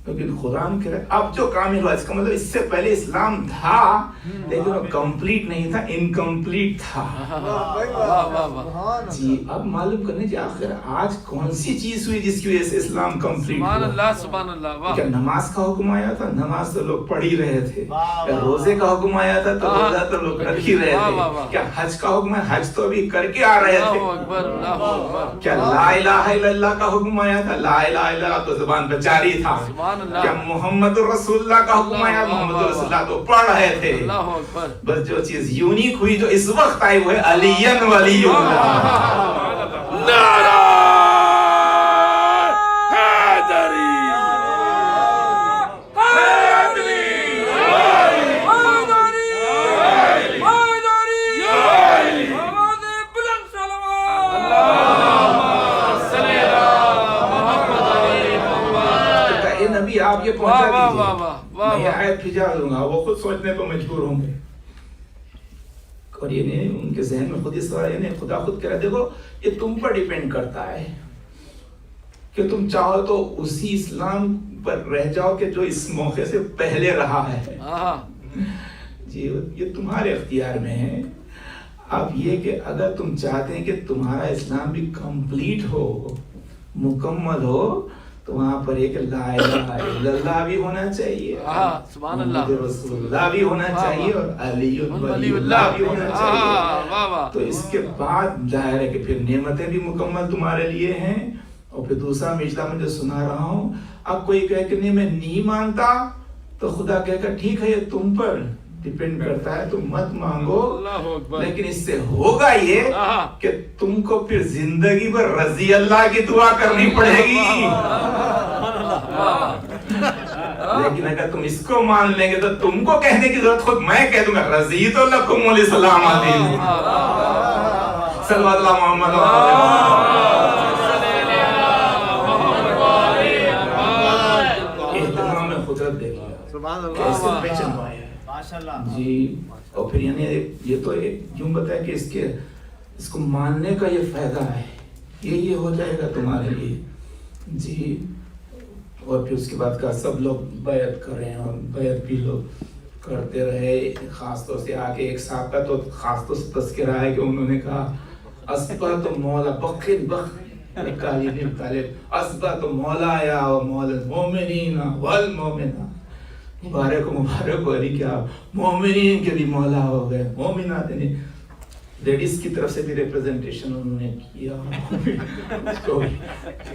لیکن خدا نے کہہ رہا ہے اب جو کامل ہوا, اس کا مطلب اس سے پہلے اسلام تھا لیکن وہ کمپلیٹ نہیں تھا, انکمپلیٹ تھا. جی اب معلوم کرنے جی آخر آج کون سی چیز ہوئی جس کی وجہ سے اسلام کمپلیٹ ہوا. سبحان اللہ سبحان اللہ. کیا نماز کا حکم آیا تھا, نماز تو لوگ پڑھ ہی رہے تھے. کیا روزے کا حکم آیا تھا تو روزہ تو لوگ رکھ ہی رہے تھے. کیا حج کا حکم ہے, حج تو ابھی کر کے آ رہے تھے. کیا لا الہ الا اللہ کا حکم آیا تھا, لا الہ الا اللہ تو زبان پہ جاری تھا. کیا محمد رسول اللہ کا حکم آیا, محمد رسول اللہ تو پڑھ رہے تھے. بس جو چیز یونیک ہوئی جو اس وقت آئی وہ ہے علی ولی اللہ. نعرہ حیدری حیدری حیدری حیدری. آواز بلند صلوات. اللہم صلی علی محمد. اے نبی آپ یہ پہنچا دیجئے, میں یہ آیت بھیجا دوں گا, وہ خود سوچنے پر مجبور ہوں گے. اور یہ نہیں ان کے ذہن میں خود اس طرح, یعنی خدا خود کہہ رہا ہے دیکھو یہ تم پر ڈیپینڈ کرتا ہے کہ تم چاہو تو اسی اسلام پر رہ جاؤ کہ جو اس موقع سے پہلے رہا ہے. جی یہ تمہارے اختیار میں ہے. اب یہ کہ اگر تم چاہتے ہیں کہ تمہارا اسلام بھی کمپلیٹ ہو, مکمل ہو, تو وہاں پر ایک لا الہ الا اللہ بھی ہونا چاہیے, سبحان اللہ, رسول اللہ بھی ہونا چاہیے, اور علی ولی اللہ بھی ہونا چاہیے. تو اس کے بعد ظاہر ہے کہ پھر نعمتیں بھی مکمل تمہارے لیے ہیں. اور پھر دوسرا مجدہ میں جو سنا رہا ہوں, اب کوئی کہے کہ نہیں میں نہیں مانتا, تو خدا کہے گا ٹھیک ہے یہ تم پر, ڈپینڈ کرتا ہے تو مت مانگو، اللہ اکبر، لیکن اس سے ہوگا یہ ہاں، کہ تم کو پھر زندگی بھر رضی اللہ کی دعا کرنی پڑے گی۔ لیکن اگر تم اس کو مان لیں گے تو تم کو کہنے کی ضرورت خود میں کہہ دوں گا، رضیت لکم الاسلام دین۔ صلی اللہ محمد اہتمام میں قدرت دیکھا سبحان اللہ، کیسے پہچنوایا ہے ماشاءاللہ جی۔ اور پھر یعنی یہ تو یوں بتایا کہ اس کو ماننے کا یہ فائدہ ہے، یہ ہو جائے گا تمہارے لیے جی۔ اور پھر اس کے بعد کا سب لوگ بیعت کر رہے ہیں اور بیعت بھی لوگ کرتے رہے۔ خاص طور سے آگے ایک صاحب کا تو خاص طور سے تذکرہ ہے کہ انہوں نے کہا اسبت مولا بخن بخ نکالی بن طالب، اسبت مولا یا مولا المومنین والمومنات، مبارک ہو علی کیا مومنین کے بھی مولا ہو گئے، مومنات یعنی لیڈیز کی طرف سے بھی ریپریزنٹیشن انہوں نے کیا، اس کو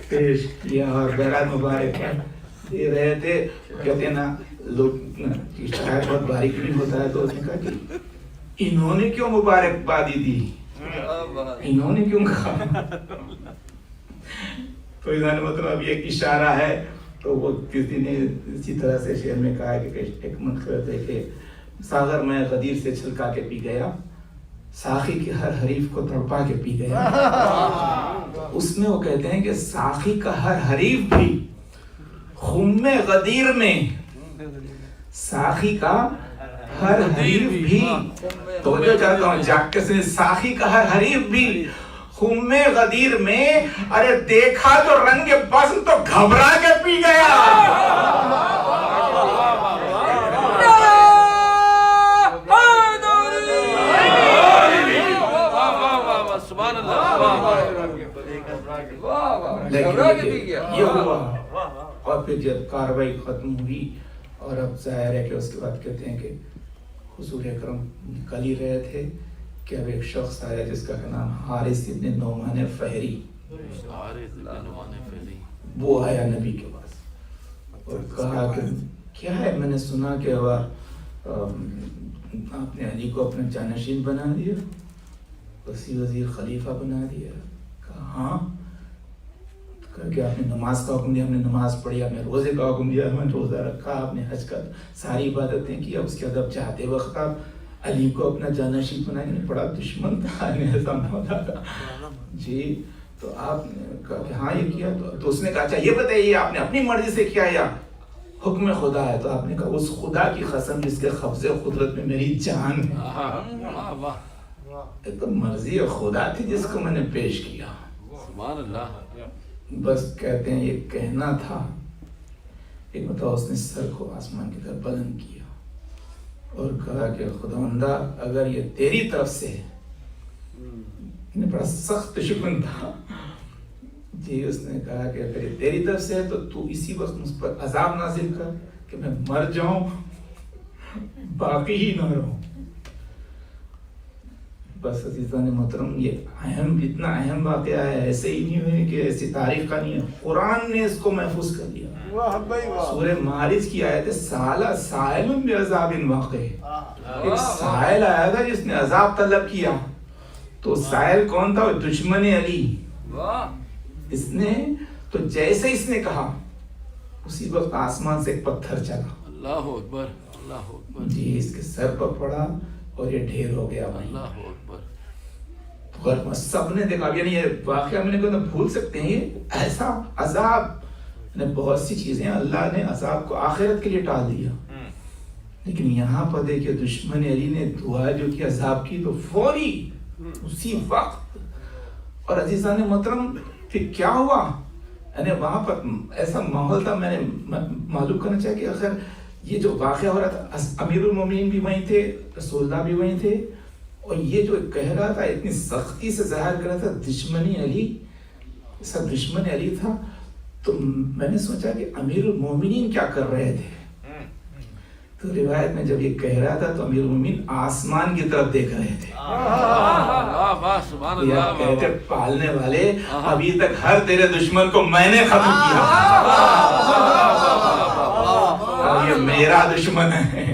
پیش کیا اور بہرحال مبارک دے رہے تھے۔ کہتے ہیں نا لوگ شاید بہت باریک بھی ہوتا ہے، تو اس نے کہا کہ انہوں نے کیوں مبارکبادی دی، انہوں نے کیوں کہا، تو انہوں مطلب اب ایک اشارہ ہے۔ تو وہ کسی نے اسی طرح سے شعر میں کہا کہ ایک منقبت ہے کہ ساغر میں غدیر سے چھلکا کے پی گیا، ساقی کے ہر حریف کو تڑپا کے پی گیا۔ اس میں وہ کہتے ہیں کہ ساقی کا ہر حریف بھی خم غدیر میں، ساقی کا ہر حریف بھی، تو جو چاہتا ہوں جاگ کے سے ساقی کا ہر حریف بھی خم غدیر میں، ارے دیکھا تو رنگ بزم تو گھبرا کے پی گیا۔ یہ ہوا اور پھر جب کاروائی ختم ہوئی اور اب ظاہر ہے کہ اس کے بعد کہتے ہیں کہ حضور اکرم نکل ہی رہے تھے کہ اب ایک شخص آیا جس کا نام حارث ابن نعمان فہری، وہ آیا نبی کے پاس اور کہا کہ کیا ہے، میں نے سنا کہ آپ نے علی کو اپنا جانشین بنا دیا، وزیر وزیر خلیفہ بنا دیا۔ کہا ہاں، کہا کہ آپ نے نماز کا حکم دیا، ہم نے نماز پڑھی، آپ نے روزے کا حکم دیا، ہم نے روزہ رکھا، آپ نے حج کا ساری عبادتیں کی۔ اب اس کے بعد اب چاہتے وقت آپ علی کو اپنا جانشین بنائیں گے، بڑا دشمن تھا نظام مولا کا جی۔ تو آپ نے کہا کہ ہاں یہ کیا، تو اس نے کہا اچھا یہ بتائیے آپ نے اپنی مرضی سے کیا یا حکم خدا ہے؟ تو آپ نے کہا اس خدا کی قسم جس کے قبض قدرت میں میری جان ہے، تو مرضی خدا تھی جس کو میں نے پیش کیا۔ سبحان اللہ، بس کہتے ہیں یہ کہنا تھا، ایک مطلب اس نے سر کو آسمان کی طرف بلند کیا اور کہا کہ خداوندہ اگر یہ تیری طرف سے ہے، بڑا سخت دشمن تھا جی۔ اس نے کہا کہ اگر یہ تیری طرف سے ہے تو اسی وقت مجھ پر عذاب نازل کر کہ میں مر جاؤں، باقی ہی نہ رہوں۔ بس عزیزان محترم، یہ اہم، اتنا اہم واقعہ ہے، ایسے ہی نہیں ہوئے کہ ایسی تاریخ کا نہیں ہے، قرآن نے اس کو محفوظ کر دیا۔ سورہ معارج کی آیت ہے سالہ سائل بعذاب واقع، ایک سائل آیا تھا جس نے عذاب طلب کیا، تو سائل کون تھا؟ دشمن علی۔ اس نے تو جیسے اس نے کہا اسی وقت آسمان سے ایک پتھر چلا، اللہ اکبر، اللہ اکبر جی، اس کے سر پر پڑا اور یہ ڈھیر ہو گیا۔ اللہ اکبر، تو سب نے دیکھا، یعنی یہ واقعہ میں نے کہا بھول سکتے ہیں، یہ ایسا عذاب، بہت سی چیزیں اللہ نے عذاب کو آخرت کے لیے ٹال دیا، لیکن یہاں پر دیکھیں دشمن علی نے دعا جو کی عذاب کی تو فوری اسی وقت۔ اور عزیزان محترم پھر کیا ہوا، یعنی وہاں پر ایسا ماحول تھا، میں نے معلوم کرنا چاہا کہ اگر یہ جو واقعہ ہو رہا تھا، امیر المومنین بھی وہیں تھے، رسول اللہ بھی وہیں تھے، اور یہ جو کہہ رہا تھا اتنی سختی سے ظاہر کر رہا تھا دشمنی علی، سب دشمن علی تھا، تو میں نے سوچا کہ امیر المومنین کیا کر رہے تھے۔ تو روایت میں جب یہ کہہ رہا تھا تو امیر المومنین آسمان کی طرف دیکھ رہے تھے، یا کہتے پالنے والے ابھی تک ہر تیرے دشمن کو میں نے ختم کیا، یہ میرا دشمن ہے۔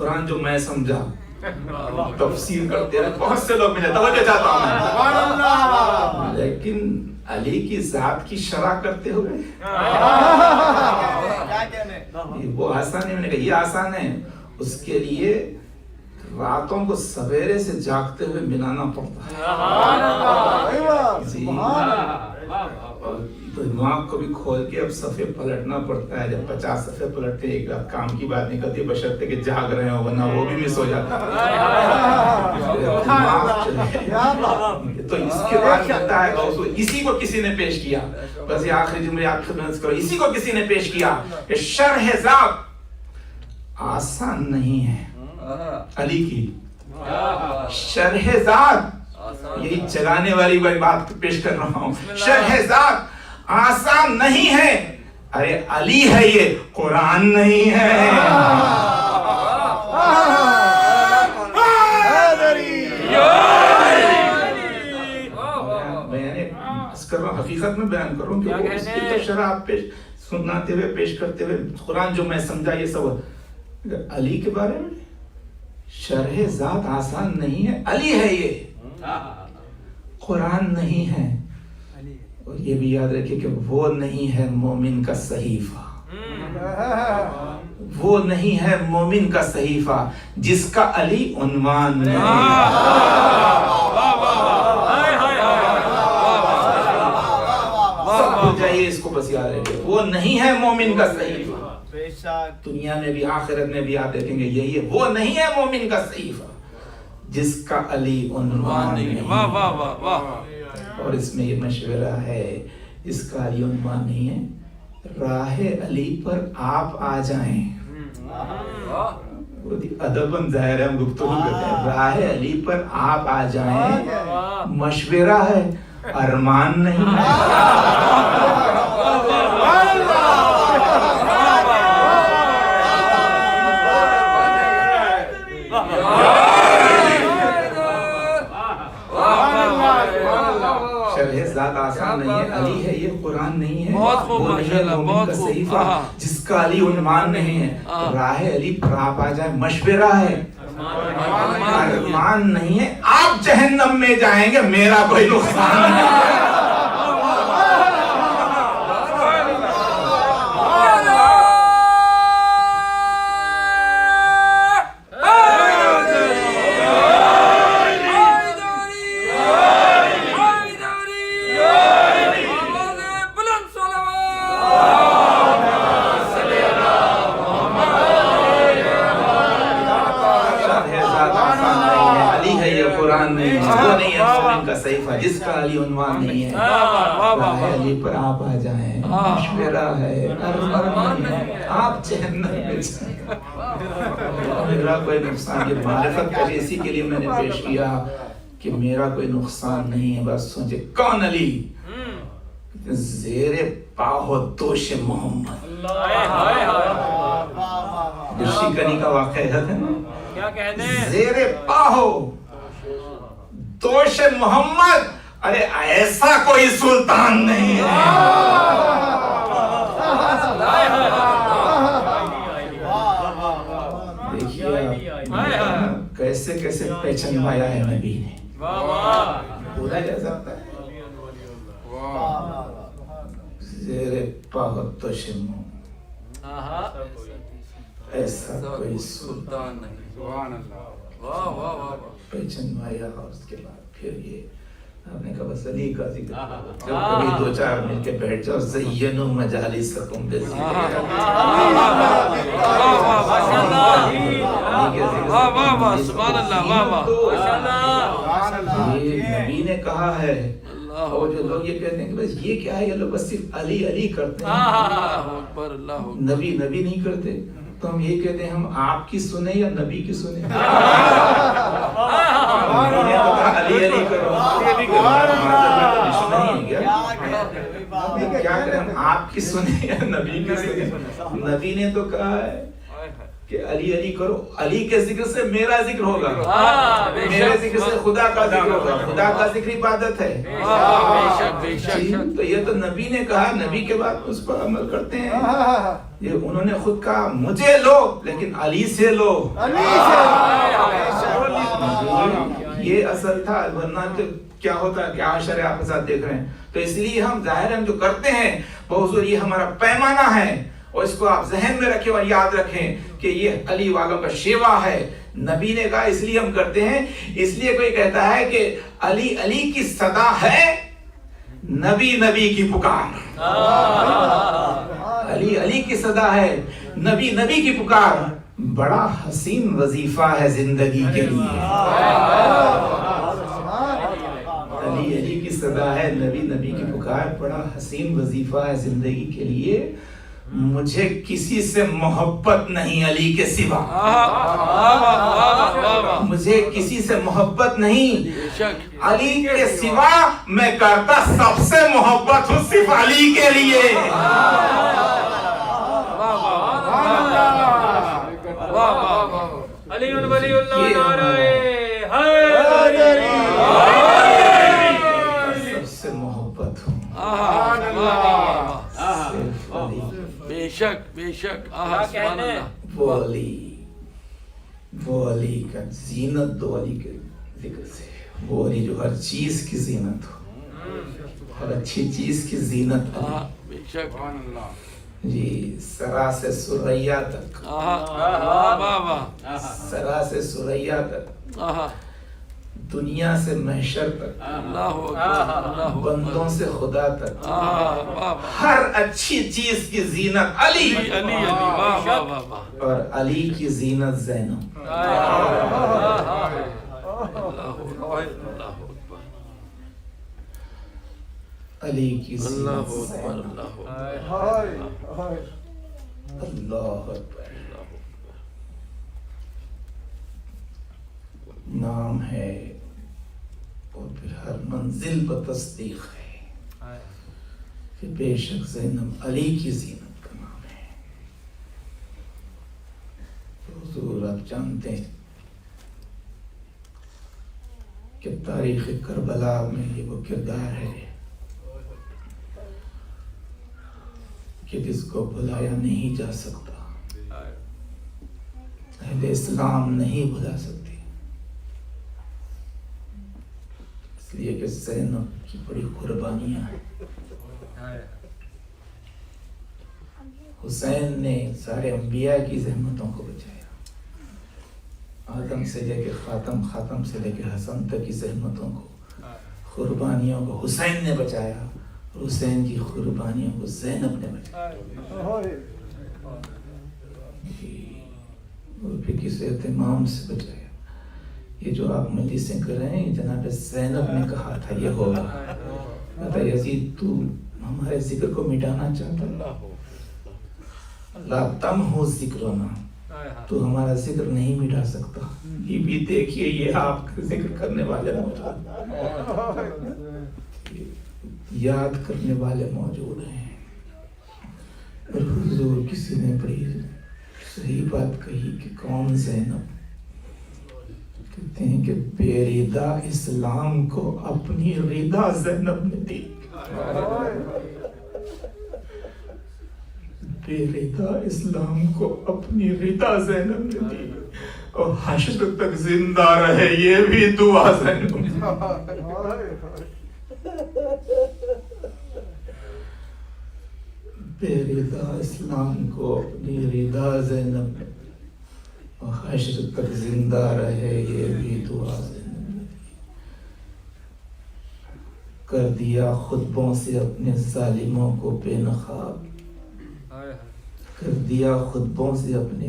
قرآن جو میں سمجھا تفسیر کرتے رہے بہت سے لوگ ملے توجہ چاہتا ہوں میں لیکن علی کی ذات کی شرح کرتے ہوئے وہ آسان ہے. میں نے کہا یہ آسان ہے, اس کے لیے راتوں کو سویرے سے جاگتے ہوئے ملانا پڑتا ہے جی, تو دماغ کو بھی کھول کے اب صفحے پلٹنا پڑتا ہے. جب 50 صفحے پلٹتے ایک رات کام کی بات نہیں کرتی بشرطے کہ جاگ رہے ہو ورنہ وہ بھی مس ہو جاتا ہے. تو اس کے بعد ملتا ہے اسی کو کسی نے پیش کیا, بس یہ آخری جملے آپ خدمت کرو, اسی کو کسی نے پیش کیا کہ شرح ذات آسان نہیں ہے. علی کی شرح ذات, یہی جگانے والی بات پیش کر رہا ہوں, شرح ذات آسان نہیں ہے. ارے علی ہے یہ, قرآن نہیں ہے. حقیقت میں بیان کروں کہ اس کی تو شرح آپ پیش سناتے ہوئے پیش کرتے ہوئے قرآن جو میں سمجھا یہ سب علی کے بارے میں شرح ذات آسان نہیں ہے. علی ہے یہ, قرآن نہیں ہے. اور یہ بھی یاد رکھیں کہ وہ نہیں ہے مومن کا صحیفہ, وہ نہیں ہے مومن کا صحیفہ جس کا علی عنوان نہیں. سب بھول جائیے اس کو, بس یاد رکھیں وہ نہیں ہے مومن کا صحیفہ. دنیا میں بھی آخرت میں بھی آپ دیکھیں گے یہی ہے, وہ نہیں ہے مومن کا صحیفہ جس کا علی عنوان نہیں. اور اس میں یہ مشورہ ہے, اس کا علی عنوان نہیں ہے, راہ علی پر آپ آ جائیں. ادباً ظاہر ہے ہم گفتگو کرتے ہیں, راہ علی پر آپ آ جائیں, مشورہ ہے ارمان نہیں ہے. آسان نہیں ہے, علی ہے یہ, قرآن نہیں ہے. وہ نہیں ہے مومن کا صحیفہ جس کا علی عنوان نہیں ہے. راہ علی پر آپ آ جائیں, مشورہ ہے ارمان نہیں ہے. آپ جہنم میں جائیں گے میرا کوئی نقصان نہیں ہے. جس کا علی عنوان نہیں ہے, راہ علی پر آپ آ جائیں, مشورہ ہے ارمان ہے, آپ جہنم میں جائیں میرا کوئی نقصان. یہ معرفت کری اسی کے لیے میں نے پیش کیا کہ میرا کوئی نقصان نہیں ہے. بس سوچے کون علی, زیر پاہو دوش محمد. شیکنی کا واقعہ ہے نا, زیر پاہو دوش محمد. ارے ایسا کوئی سلطان نہیں ہے. دیکھیے کیسے کیسے پہچنوایا ہے نبی نے, بولا جا سکتا ہے. زیر پاہو دوش محمد, ایسا کوئی سلطان نہیں. پہچنوایا. اور اس کے بعد پھر یہ آپ نے کہا بس علی کا ذکر, جب کبھی دو چار مل کے بیٹھ جاؤ, زینوا مجالسکم بذکر. نبی نے کہا ہے. اور جو لوگ یہ کہتے ہیں کہ بس یہ کیا ہے, یہ لوگ بس صرف علی علی کرتے ہیں, نبی نبی نہیں کرتے. تو ہم یہ کہتے ہیں ہم آپ کی سنیں یا نبی کی سنیں. علی علی کرو, کیا کریں ہم آپ کی سنیں یا نبی کی سنیں. نبی نے تو کہا ہے کہ علی علی کرو, علی کے ذکر سے میرا ذکر ہوگا, بے میرے شک. ذکر سے خدا کا ذکر ہوگا, خدا کا ذکر عبادت ہے. بے شک بے جی، شک. تو یہ تو نبی نے کہا, نبی کے بعد اس پر عمل کرتے ہیں. یہ انہوں نے خود کہا مجھے لو لیکن علی سے لو. یہ اصل تھا, ورنہ تو کیا ہوتا ہے, کیا عاشر آپ کے ساتھ دیکھ رہے ہیں. تو اس لیے ہم ظاہر ہم جو کرتے ہیں بحضور یہ ہمارا پیمانہ ہے, اور اس کو آپ ذہن میں رکھیں اور یاد رکھیں کہ یہ علی والوں کا شیوا ہے. نبی نے کہا اس لیے ہم کرتے ہیں. اس لیے کوئی کہتا ہے کہ علی علی کی صدا ہے, نبی نبی کی پکار. علی علی کی صدا ہے, نبی نبی کی پکار. بڑا حسین وظیفہ ہے زندگی کے لیے. علی علی کی صدا ہے, نبی نبی کی پکار. بڑا حسین وظیفہ ہے زندگی کے لیے. مجھے کسی سے محبت نہیں علی کے سوا, مجھے کسی سے محبت نہیں علی کے سوا. میں کرتا سب سے محبت ہوں صرف علی کے لیے. علی ولی اللہ نعرہ سب سے محبت ہوں صرف علی. بے شک بے شک. سبحان اللہ. وہ علی کا زینت دو علی کے ذکر سے. وہ علی جو ہر چیز کی زینت ہو, ہر اچھی چیز کی زینت علی. بے شک. جی, سرا سے سریا تک, سرا سے سریا تک, دنیا سے محشر تک, بندوں سے خدا تک, ہر اچھی چیز کی زینت علی. اور علی کی زینت زینب. علی کی زینت زینب. اللہ اکبر. نام ہے اور پھر ہر منزل پر تصدیق ہے کہ بے شک زینب علی کی زینت کا نام ہے. حضور آپ جانتے ہیں کہ تاریخ کربلا میں یہ وہ کردار ہے کہ جس کو بھلایا نہیں جا سکتا. اہل اسلام نہیں بھلا سکتے, اس لیے کہ زینب کی بڑی قربانیاں ہیں. حسین نے سارے انبیاء کی زحمتوں کو بچایا, آدم سے لے کے خاتم, خاتم سے لے کے حسن تک کی زحمتوں کو, قربانیوں کو حسین نے بچایا. حسین کی قربانیوں کو زینب نے بچایا. اور پھر کس اہتمام سے بچایا. یہ جو آپ مجلسیں کر رہے ہیں, جناب زینب نے کہا تھا یہ ہوگا. کہتا یزید تو ہمارے ذکر کو مٹانا چاہتا, لا تم ہو ذکرنا, تو ہمارا ذکر نہیں مٹا سکتا. یہ بھی دیکھیے یہ آپ کا ذکر کرنے والے موجود, یاد کرنے والے موجود ہیں. اور حضور کسی نے بڑی صحیح بات کہی کہ کون زینب, کہتے ہیں کہ بے ردا اسلام کو اپنی ردا زینب نے دی. بے ردا اسلام کو اپنی ردا زینب نے دی, اور حشر تک زندہ رہے یہ بھی دعا زینب. بے ردا اسلام کو اپنی ردا زینب نے, اور حشر تک زندہ رہے یہ بھی دعا زینب نے. کر دیا خطبوں سے اپنے ظالموں کو بے نقاب, کر دیا خطبوں سے اپنے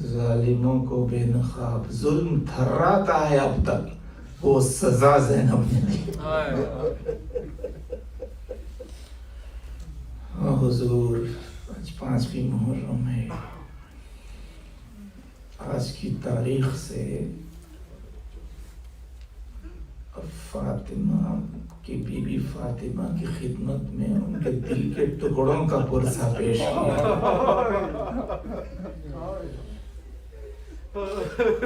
ظالموں کو بے نقاب. ظلم تھراتا ہے اب تک, وہ سزا زینب نے دی. حضور آج 5ویں محرم ہے. آج کی تاریخ سے فاطمہ کہ بی بی فاطمہ کی خدمت میں ان کے دل کے ٹکڑوں کا پرسہ پیش کیا.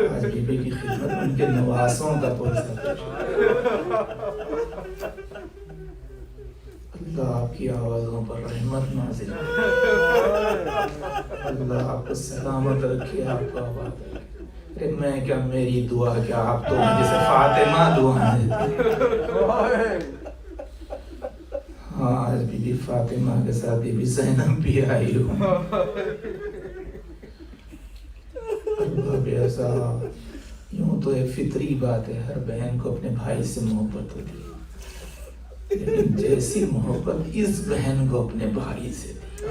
آج بی بی کی خدمت میں ان کے نواسوں کا پرسہ پیش کیا. اللہ آپ کی آوازوں پر رحمت نازل کرے. اللہ آپ کو سلامت رکھے، آپ کو آباد رکھے. میں کیا میری دعا کیا، آپ تو جیسے فاطمہ دعا دیتی. ہاں آج بی بی فاطمہ کے ساتھ بی بی زینب بھی آئی ہوں. اللہ ایسا یوں تو ایک فطری بات ہے، ہر بہن کو اپنے بھائی سے محبت ہوتی ہے، لیکن جیسی محبت اس بہن کو اپنے بھائی سے تھی.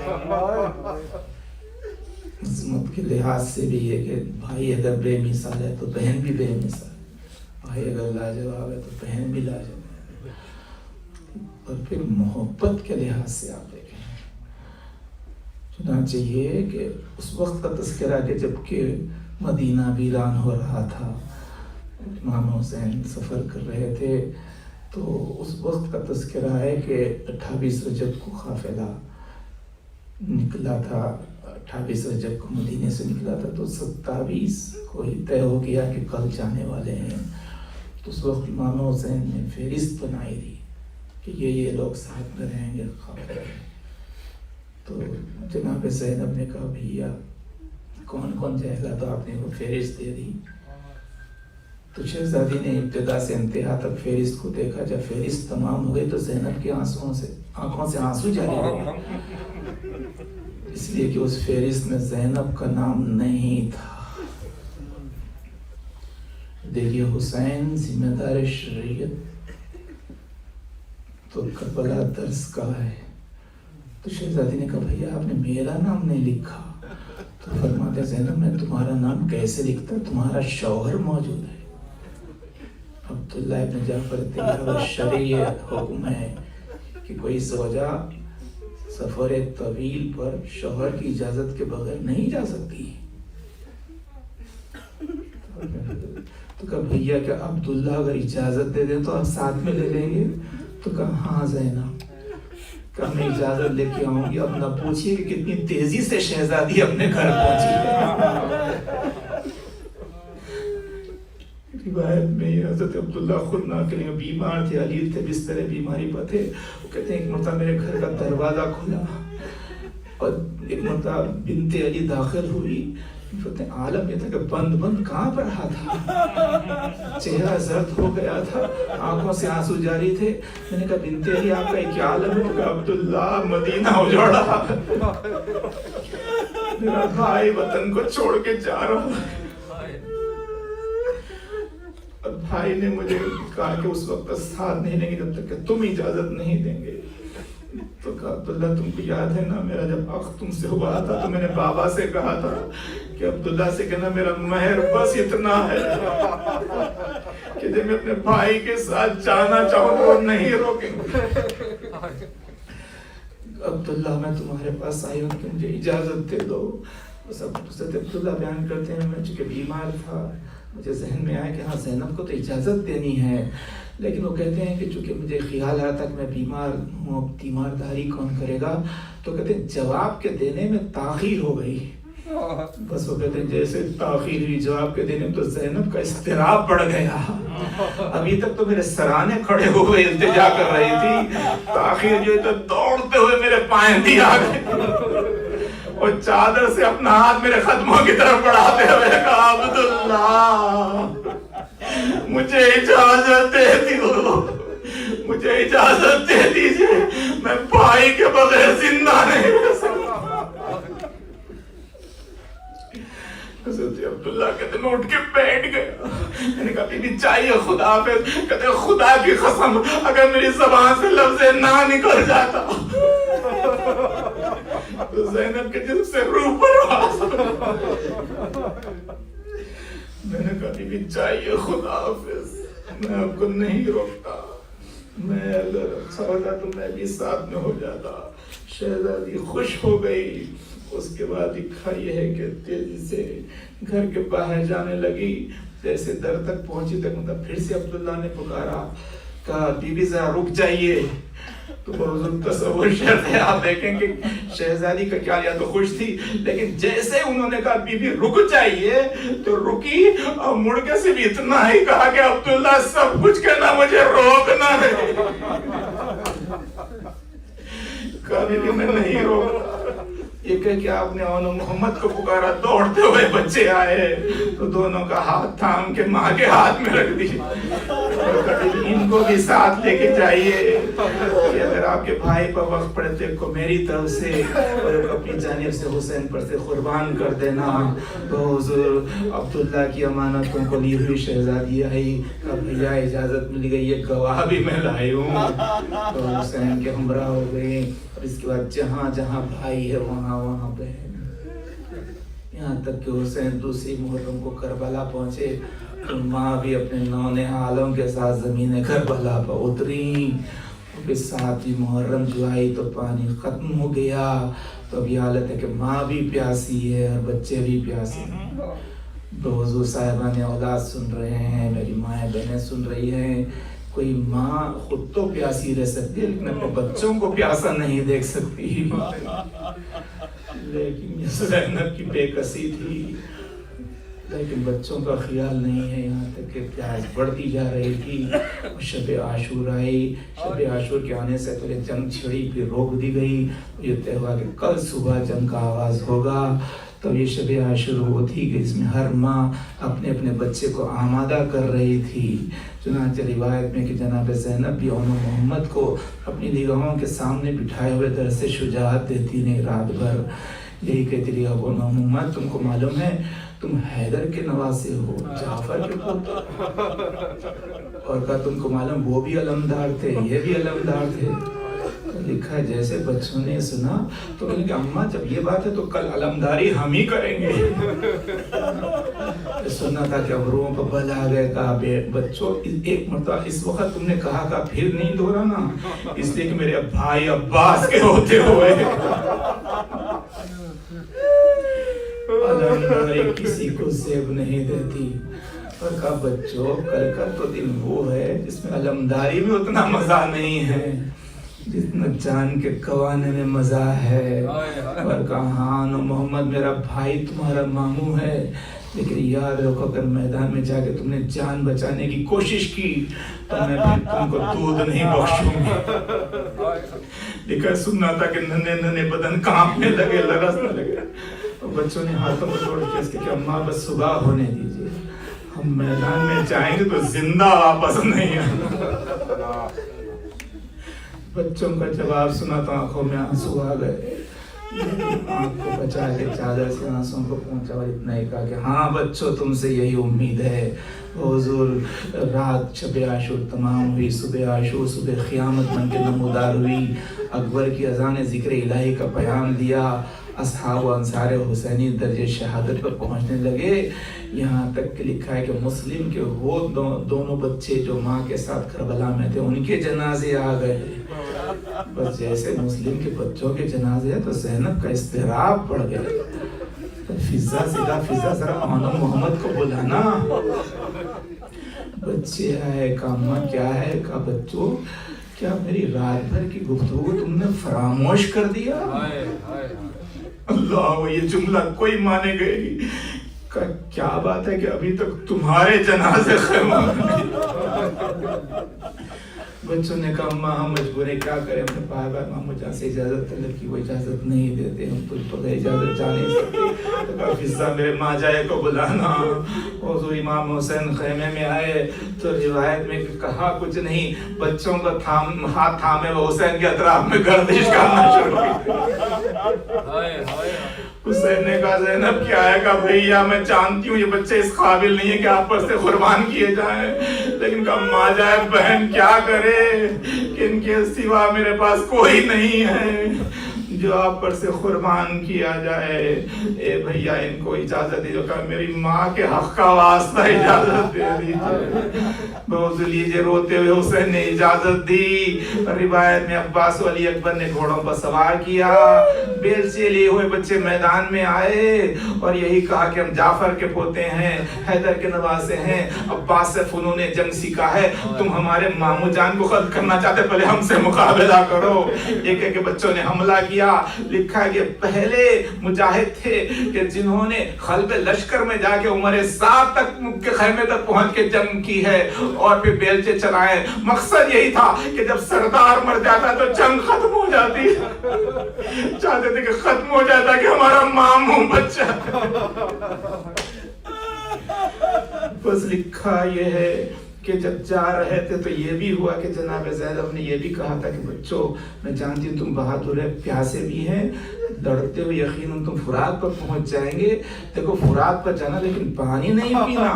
عظمت کے لحاظ سے بھی یہ کہ بھائی اگر بے مثال ہے تو بہن بھی بے مثال ہے، بھائی اگر لاجواب ہے تو بہن بھی لاجواب ہے. اور پھر محبت کے لحاظ سے آپ دیکھیں، چنانچہ یہ کہ اس وقت کا تذکرہ کہ جب کہ مدینہ ویران ہو رہا تھا، امام حسین سفر کر رہے تھے، تو اس وقت کا تذکرہ ہے کہ 28 رجب کو قافلہ نکلا تھا. 28 رجب کو مدینے سے نکلا تھا، تو 27 کو ہی طے ہو گیا کہ کل جانے والے ہیں. تو اس وقت امام حسین نے فہرست بنائی تھی کہ یہ لوگ ساتھ میں رہیں گے قافلے میں. تو جناب زینب نے کہا بھیا کون کون جائے گا، تو آپ نے وہ فہرست دے دی. تو شہزادی نے ابتدا سے انتہا تک فہرست کو دیکھا. جب فہرست تمام ہو گئی تو زینب کے آنکھوں سے آنسو جاری ہو گئے، اس لیے کہ اس فہرست میں زینب کا نام نہیں تھا. دیکھیے حسین ذمہ دار شریعت تو کربلا درس کا ہے. تو شہزادی نے کہا بھیا آپ نے میرا نام نہیں لکھا. تو فرماتے زینب میں تمہارا نام کیسے لکھتا، تمہارا شوہر موجود ہے. عبداللہ ابن جعفر طیار شرعی حکم ہے کہ کوئی زوجہ سفر طویل پر شوہر کی اجازت کے بغیر نہیں جا سکتی. تو کہا بھیا کیا عبداللہ اگر اجازت دے دیں تو آپ ساتھ میں لے لیں گے؟ تو کہا ہاں زینب، کہا میں اجازت لے کے آؤں گی. اب نہ پوچھئے کہ کتنی تیزی سے شہزادی اپنے گھر پہنچی ہے. روایت میں حضرت عبداللہ خود ناقل بیمار تھے، علی تھے، بستر بیماری پر تھے. وہ کہتے ہیں ایک مرتبہ میرے گھر کا دروازہ کھلا اور ایک مرتبہ بنت علی داخل ہوئی. عالم یہ تھا کہ بند کہاں پر رہا تھا، چہرہ زرد ہو گیا تھا، آنکھوں سے آنسو جاری تھے. میں نے کہا بنت علی آپ کا کیا عالم ہے؟ تو کہا عبداللہ مدینہ اجڑا، میرا بھائی وطن کو چھوڑ کے جا رہا ہے. اور بھائی نے مجھے کہا کہ اس وقت ساتھ نہیں لیں گے جب تک کہ تم اجازت نہیں دیں گے. تو کہا عبداللہ تم کو یاد ہے نا میرا جب عقد تم سے ہوا تھا تو میں نے بابا سے کہا تھا کہ عبداللہ سے کہنا میرا مہر بس اتنا ہے کہ جب میں اپنے بھائی کے ساتھ جانا چاہوں وہ نہیں روکیں گے. عبداللہ میں تمہارے پاس آئی ہوں کہ مجھے اجازت دے دو. حضرت عبداللہ بیان کرتے ہیں میں چونکہ بیمار تھا مجھے ذہن میں آیا کہ ہاں زینب کو تو اجازت دینی ہے، لیکن وہ کہتے ہیں کہ چونکہ مجھے خیال آیا تھا کہ میں بیمار ہوں، تیمارداری کون کرے گا، تو کہتے ہیں جواب کے دینے میں تاخیر ہو گئی. بس وہ کہتے ہیں جیسے تاخیر ہوئی جواب کے دینے میں تو زینب کا اضطراب بڑھ گیا. ابھی تک تو میرے سرانے کھڑے ہوئے التجا کر رہی تھی، تاخیر جو ہے تو دوڑتے ہوئے میرے پائیں آ گئے اور چادر سے اپنا ہاتھ میرے قدموں کی طرف بڑھاتے ہوئے کہا عبداللہ مجھے اجازت دے دیو، مجھے اجازت دے دیجئے، میں بھائی کے بغیر زندہ نہیں رہ سکتا. حضرت عبداللہ کہتے میں اٹھ کے بیٹھ گیا. میں نے کہا بی بی چاہیے خدا پہ، کہتے خدا کی قسم اگر میری زبان سے لفظ نہ نکل جاتا تو زینب کے جسم سے روح پرواز. میں نے کہا بی بی چاہیے خدا حافظ، میں آپ کو نہیں روکتا، میں اگر اچھا ہوتا تو میں بھی ساتھ میں ہو جاتا. شہزادی خوش ہو گئی. اس کے بعد لکھا یہ ہے کہ تیزی سے گھر کے باہر جانے لگی. جیسے در تک پہنچی تک مطلب پھر سے عبداللہ نے پکارا کہا بی بی ذرا رک جائیے. تو حضور تصور ہے آپ دیکھیں کہ شہزادی کا کیا یا تو خوش تھی، لیکن جیسے انہوں نے کہا بی بی رک جائیے تو رکی اور مڑ کے صرف اتنا ہی کہا کہ عبداللہ سب کچھ کہنا مجھے روکنا ہے. کہا کہ میں نہیں روکا. یہ کہہ کہ آپ نے اون محمد کو پکارا، دوڑتے ہوئے بچے آئے تو دونوں کا ہاتھ تھام کے ماں کے ہاتھ میں رکھ دی. ان کو بھی ساتھ لے کے جائیے کہ اگر آپ کے بھائی پر وقت پڑے تو کو میری طرف سے اور اپنی جانب سے حسین پر سے قربان کر دینا. تو حضور عبداللہ کی امانتوں کو لی ہوئی شہزادی آئی. بھیا اجازت مل گئی، یہ گواہ بھی میں لائی ہوں. تو حسین کے ہمراہ ہو گئے. اور اس کے بعد جہاں جہاں بھائی ہے وہاں وہاں بہن، یہاں تک کہ حسین دوسری محرم کو کربلا پہنچے تو ماں بھی اپنے نونے عالم کے ساتھ زمین کربلا پر اتری. پھر 7 محرم جو آئی تو پانی ختم ہو گیا. تو اب یہ حالت ہے کہ ماں بھی پیاسی ہے اور بچے بھی پیاسے ہیں. تو حضور صاحبان اولاد سن رہے ہیں، میری مائیں بہنیں سن رہی ہیں. کوئی ماں خود تو پیاسی رہ سکتی ہے لیکن اپنے بچوں کو پیاسا نہیں دیکھ سکتی. لیکن زینب کی بے کسی تھی، لیکن بچوں کا خیال نہیں ہے. یہاں تک کہ پیاس بڑھتی جا رہی تھی. شب عاشور آئی. شب عاشور کے آنے سے پہلے جنگ چھڑی، پھر روک دی گئی. یہ طے ہوا کہ کل صبح جنگ کا آغاز ہوگا. تو یہ شب عاشور وہ تھی کہ اس میں ہر ماں اپنے اپنے بچے کو آمادہ کر رہی تھی. چنانچہ روایت میں کہ جناب زینب بھی اون محمد کو اپنی نگاہوں کے سامنے بٹھائے ہوئے درس شجاعت دیتی نے رات بھر. یہی کہتی رہی اون محمد تم کو معلوم ہے تم حیدر کے نواسے ہو، جعفر کے پوتے. اور کہا تم کو معلوم وہ بھی علمدار تھے، یہ بھی علمدار تھے. لکھا ہے جیسے بچوں نے سنا تو انہوں نے کہا اماں جب یہ بات ہے تو کل علمداری ہم ہی کریں گے. سننا تھا کہ ابروؤں پر بل آ گئے. کہا بچوں ایک مرتبہ اس وقت تم نے کہا کہ پھر نہیں دہرانا، اس لیے کہ میرے بھائی عباس کے ہوتے ہوئے علمداری کسی کو زیب نہیں دیتی. اور کہا بچوں کل کا تو دن وہ ہے جس میں علمداری میں اتنا مزہ نہیں ہے جتنا جان کے گوانے میں مزہ ہے. اور کہا ہاں محمد میرا بھائی تمہارا ماموں ہے، لیکن یاد رکھو اگر میدان میں جا کے تم نے جان بچانے کی کوشش کی تو میں پھر تم کو دودھ نہیں بخشوں گا. لکھا سننا تھا کہ ننے ننے بدن کانپنے لگے، لرزنے لگے. بچوں نے ہاتھوں کو جوڑ کے اس کے کہ اماں بس صبح ہونے دیجیے، ہم میدان میں جائیں گے تو زندہ واپس نہیں آنا. بچوں کا جواب سنا تو آنکھوں میں آنسو آ گئے. آنکھ کو بچا کے چادر سے آنسوں کو پہنچا اور اتنا ہی کہا کہ ہاں بچوں تم سے یہی امید ہے. حضور رات شب عاشور تمام ہوئی، صبح عاشور صبح قیامت بن کے نمودار ہوئی. اکبر کی اذان نے ذکر الہی کا پیام دیا. اصحاب و انصار حسینی درجہ شہادت پر پہنچنے لگے. یہاں تک کہ لکھا ہے کہ مسلم کے وہ دونوں بچے جو ماں کے ساتھ کربلا میں تھے ان کے جنازے آ گئے. بس جیسے مسلم کے بچوں کے جنازے تو زینب کا اضطراب پڑ گیا. فضا سے کہا فضا ذرا اون محمد کو بلانا. بچے آئے. کہا اماں کیا ہے؟ کہا بچوں کیا میری رات بھر کی گفتگو تم نے فراموش کر دیا؟ اللہ یہ جملہ کوئی مانے گئے. کیا بات ہے کہ ابھی تک تمہارے جنازے خیمہ. بچوں نے کہا اماں ہم مجبوریں کیا کریں، اپنے بار بار ماموں جان سے اجازت طلب کی، وہ اجازت نہیں دیتے، ہم تجھ پر اجازت جا نہیں سکتے. تو کہا فضا میرے ماں جائے کو بلانا. حضور امام حسین خیمے میں آئے تو روایت میں کہا کچھ نہیں، بچوں کا ہاتھ تھامے وہ حسین کے اطراف میں گردش کرنا شروع کی. حسین نے کہا زینب کیا ہے؟ کہا بھیا میں جانتی ہوں یہ بچے اس قابل نہیں ہے کہ آپ پر سے قربان کیے جائیں، لیکن کہا ماں جائے بہن کیا کرے کہ ان کے سوا میرے پاس کوئی نہیں ہے. جو آپ پر سے قربان کیا جائے. اے بھیا ان کو اجازت دیجیے کہ میری ماں کے حق کا واسطہ اجازت دے دیجیے. بہت لیجیے روتے ہوئے حسین نے اجازت دی. روایت میں عباس و علی اکبر نے گھوڑوں پر سوار کیا. بیل سے لیے ہوئے بچے میدان میں آئے اور یہی کہا کہ ہم جعفر کے پوتے ہیں, حیدر کے نواسے ہیں. عباس سے فنون جنگ سیکھا ہے, تم ہمارے ماموں جان کو قتل کرنا چاہتے پہلے ہم سے مقابلہ کرو. ایک ایک بچوں نے حملہ کیا. لکھا کہ پہلے مجاہد تھے کہ جنہوں نے قلب لشکر میں جا کے عمر سعد تک کے خیمے تک پہنچ کے جنگ کی ہے اور پھر بیلچے چلائے. مقصد یہی تھا کہ جب سردار مر جاتا تو جنگ ختم ہو جاتی. چاہتے تھے کہ ختم ہو جاتا کہ ہمارا ماموں بچہ. بس لکھا یہ ہے کہ جب جا رہے تھے تو یہ بھی ہوا کہ جناب زینب نے یہ بھی کہا تھا کہ بچوں میں جانتی ہوں تم بہادر ہے, پیاسے بھی ہیں, لڑتے ہوئے یقیناً تم فرات پر پہنچ جائیں گے. دیکھو فرات پر جانا لیکن پانی نہیں پینا,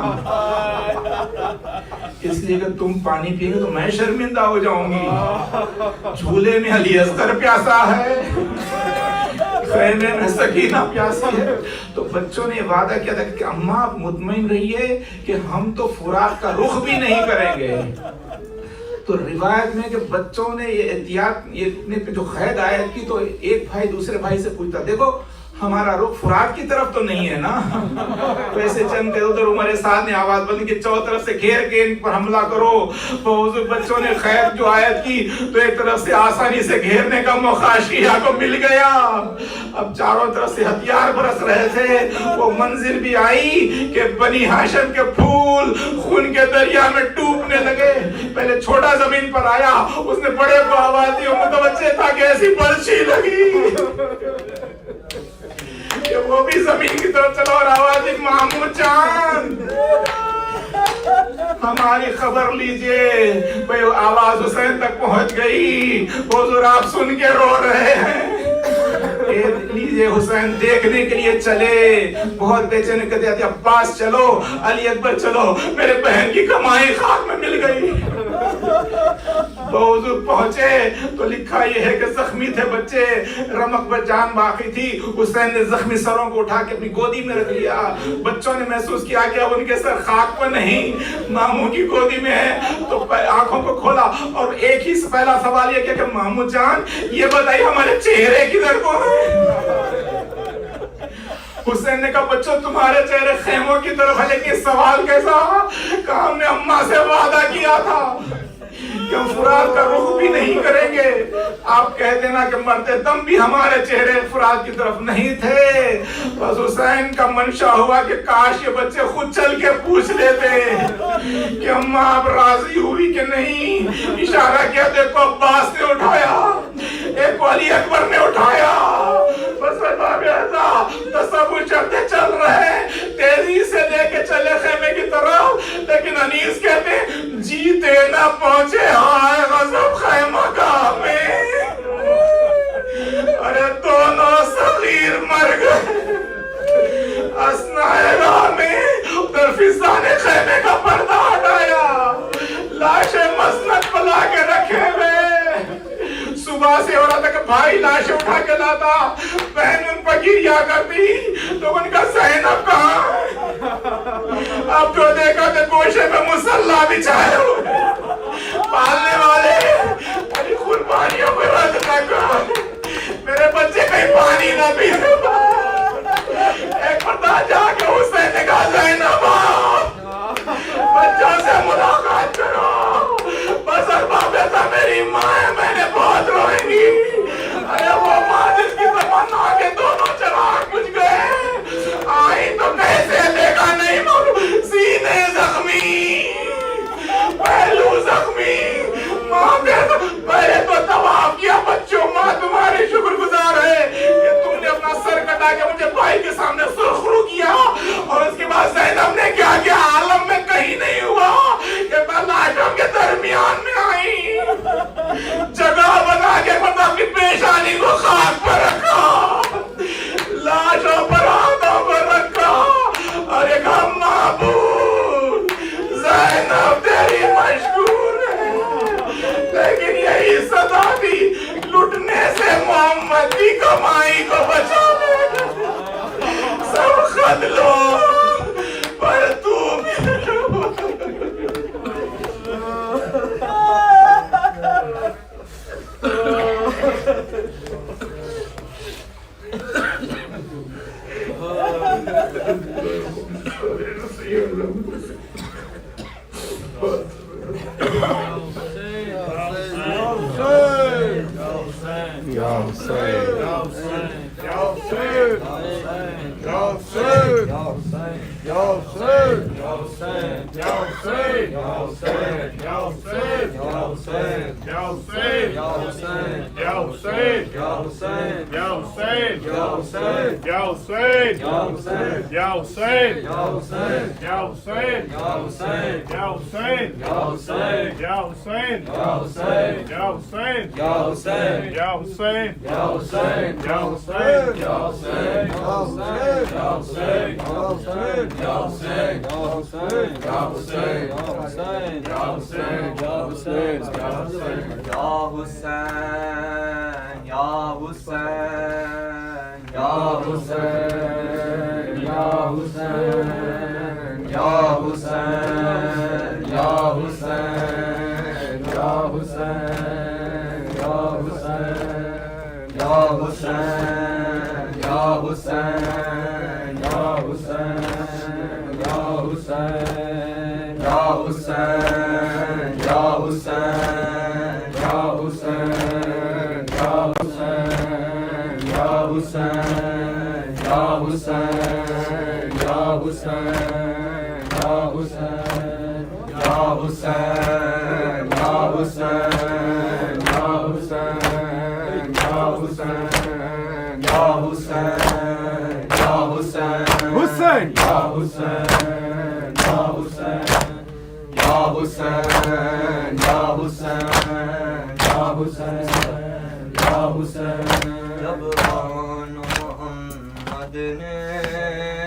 اس لیے کہ تم پانی پیئے گے تو میں شرمندہ ہو جاؤں گی. جھولے میں علی اصغر پیاسا ہے, خیمے میں سکینہ پیاسی ہے. تو بچوں نے وعدہ کیا تھا کہ اماں آپ مطمئن رہیے کہ ہم تو فرات کا رخ بھی نہیں کریں گے. تو روایت میں کہ بچوں نے یہ احتیاط یہ جو قید عائد کی تو ایک بھائی دوسرے بھائی سے پوچھتا دیکھو ہمارا رخ فرات کی طرف تو نہیں ہے نا. ویسے چند کے ادھر عمر سعد نے آواز بند کی چاروں طرف سے گھیر کے ان پر حملہ کرو. بہت بچوں نے خیر جو آیت کی تو ایک طرف سے آسانی سے گھیرنے کا موقع شیعہ کو مل گیا. اب چاروں طرف سے ہتھیار برس رہے تھے. وہ منظر بھی آئی کہ بنی ہاشم کے پھول خون کے دریا میں ڈوبنے لگے. پہلے چھوٹا زمین پر آیا, اس نے بڑے کو آواز دی, متوجہ تھا کہ ایسی برچھی لگی کہ وہ بھی زمین کی طرف چلا اور آواز دی مامو جان ہماری خبر لیجئے. بھئی آواز حسین تک پہنچ گئی. حضور آپ سن کے رو رہے ہیں. لیجئے حسین دیکھنے کے لیے چلے. بہت بے چین کہتے ہیں عباس چلو, علی اکبر چلو, میرے بہن کی کمائی خاک میں مل گئی. حضور پہنچے تو لکھا یہ ہے کہ زخمی تھے بچے, رمق پر جان باقی تھی. حسین نے زخمی سروں کو اٹھا کے اپنی گودی میں رکھ لیا. بچوں نے محسوس کیا کہ اب ان کے سر خاک پر نہیں, ماموں کی گودی میں ہے. تو آنکھوں کو کھولا اور ایک ہی پہلا سوال یہ کیا کہ ماموں جان یہ بتائیے ہمارے چہرے کدھر کو ہے. حسین نے کہا بچوں تمہارے چہرے خیموں کی طرف ہے, لیکن سوال کیسا کہ ہم نے اماں سے وعدہ کیا تھا کہ ہم فرات کا رخ بھی نہیں کریں گے. آپ کہہ دینا کہ مرتے دم بھی ہمارے چہرے فرات کی طرف نہیں تھے. بس حسین کا منشا ہوا کہ کاش یہ بچے خود چل کے پوچھ لیتے کہ اماں آپ راضی ہوئی کہ نہیں. اشارہ کیا دیکھو عباس نے اٹھایا, ایک علی اکبر نے اٹھایا. بس تصور چڑھتے چل رہے, تیزی سے لے کے چلے خیمے کی طرف. لیکن انیس کہتے ہیں جیتے نہ پہنچے ہائے غضب خیمہ گاہ میں. ارے دونوں صغیر مر گئے اسنائے راہ میں. ادھر فضا نے خیمے کا پردہ ہٹایا, لاشیں مسند پلا کے رکھے ہوئے. صبح سے ہو رہا تھا کہ بھائی لاشیں اٹھا کے لاتا, بہن ان پر گریا کرتی تو ان کا زینب کہاں. اب جو دیکھا کہ گوشے میں مسلح بچھائے ہوئے, پالنے والے میری قربانیوں کو رد نہ کر, میرے بچے کہیں پانی نہ پینے. ایک مرتبہ جا کے حسین نے کہا زینب بچوں سے ملاقات کرو. بس ارباب ایسا میری ماں ہے, میں نے بہت روئیں گی. ارے وہ ماں جس کی تمنا کے دونوں چراغ بجھ گئے, آئی تو کیسے دیکھا نہیں معلوم. سینے زخمی, پہلو زخمی, محمد کی کمائی کو بچا لے سب خد لو پر تو جب محمد نے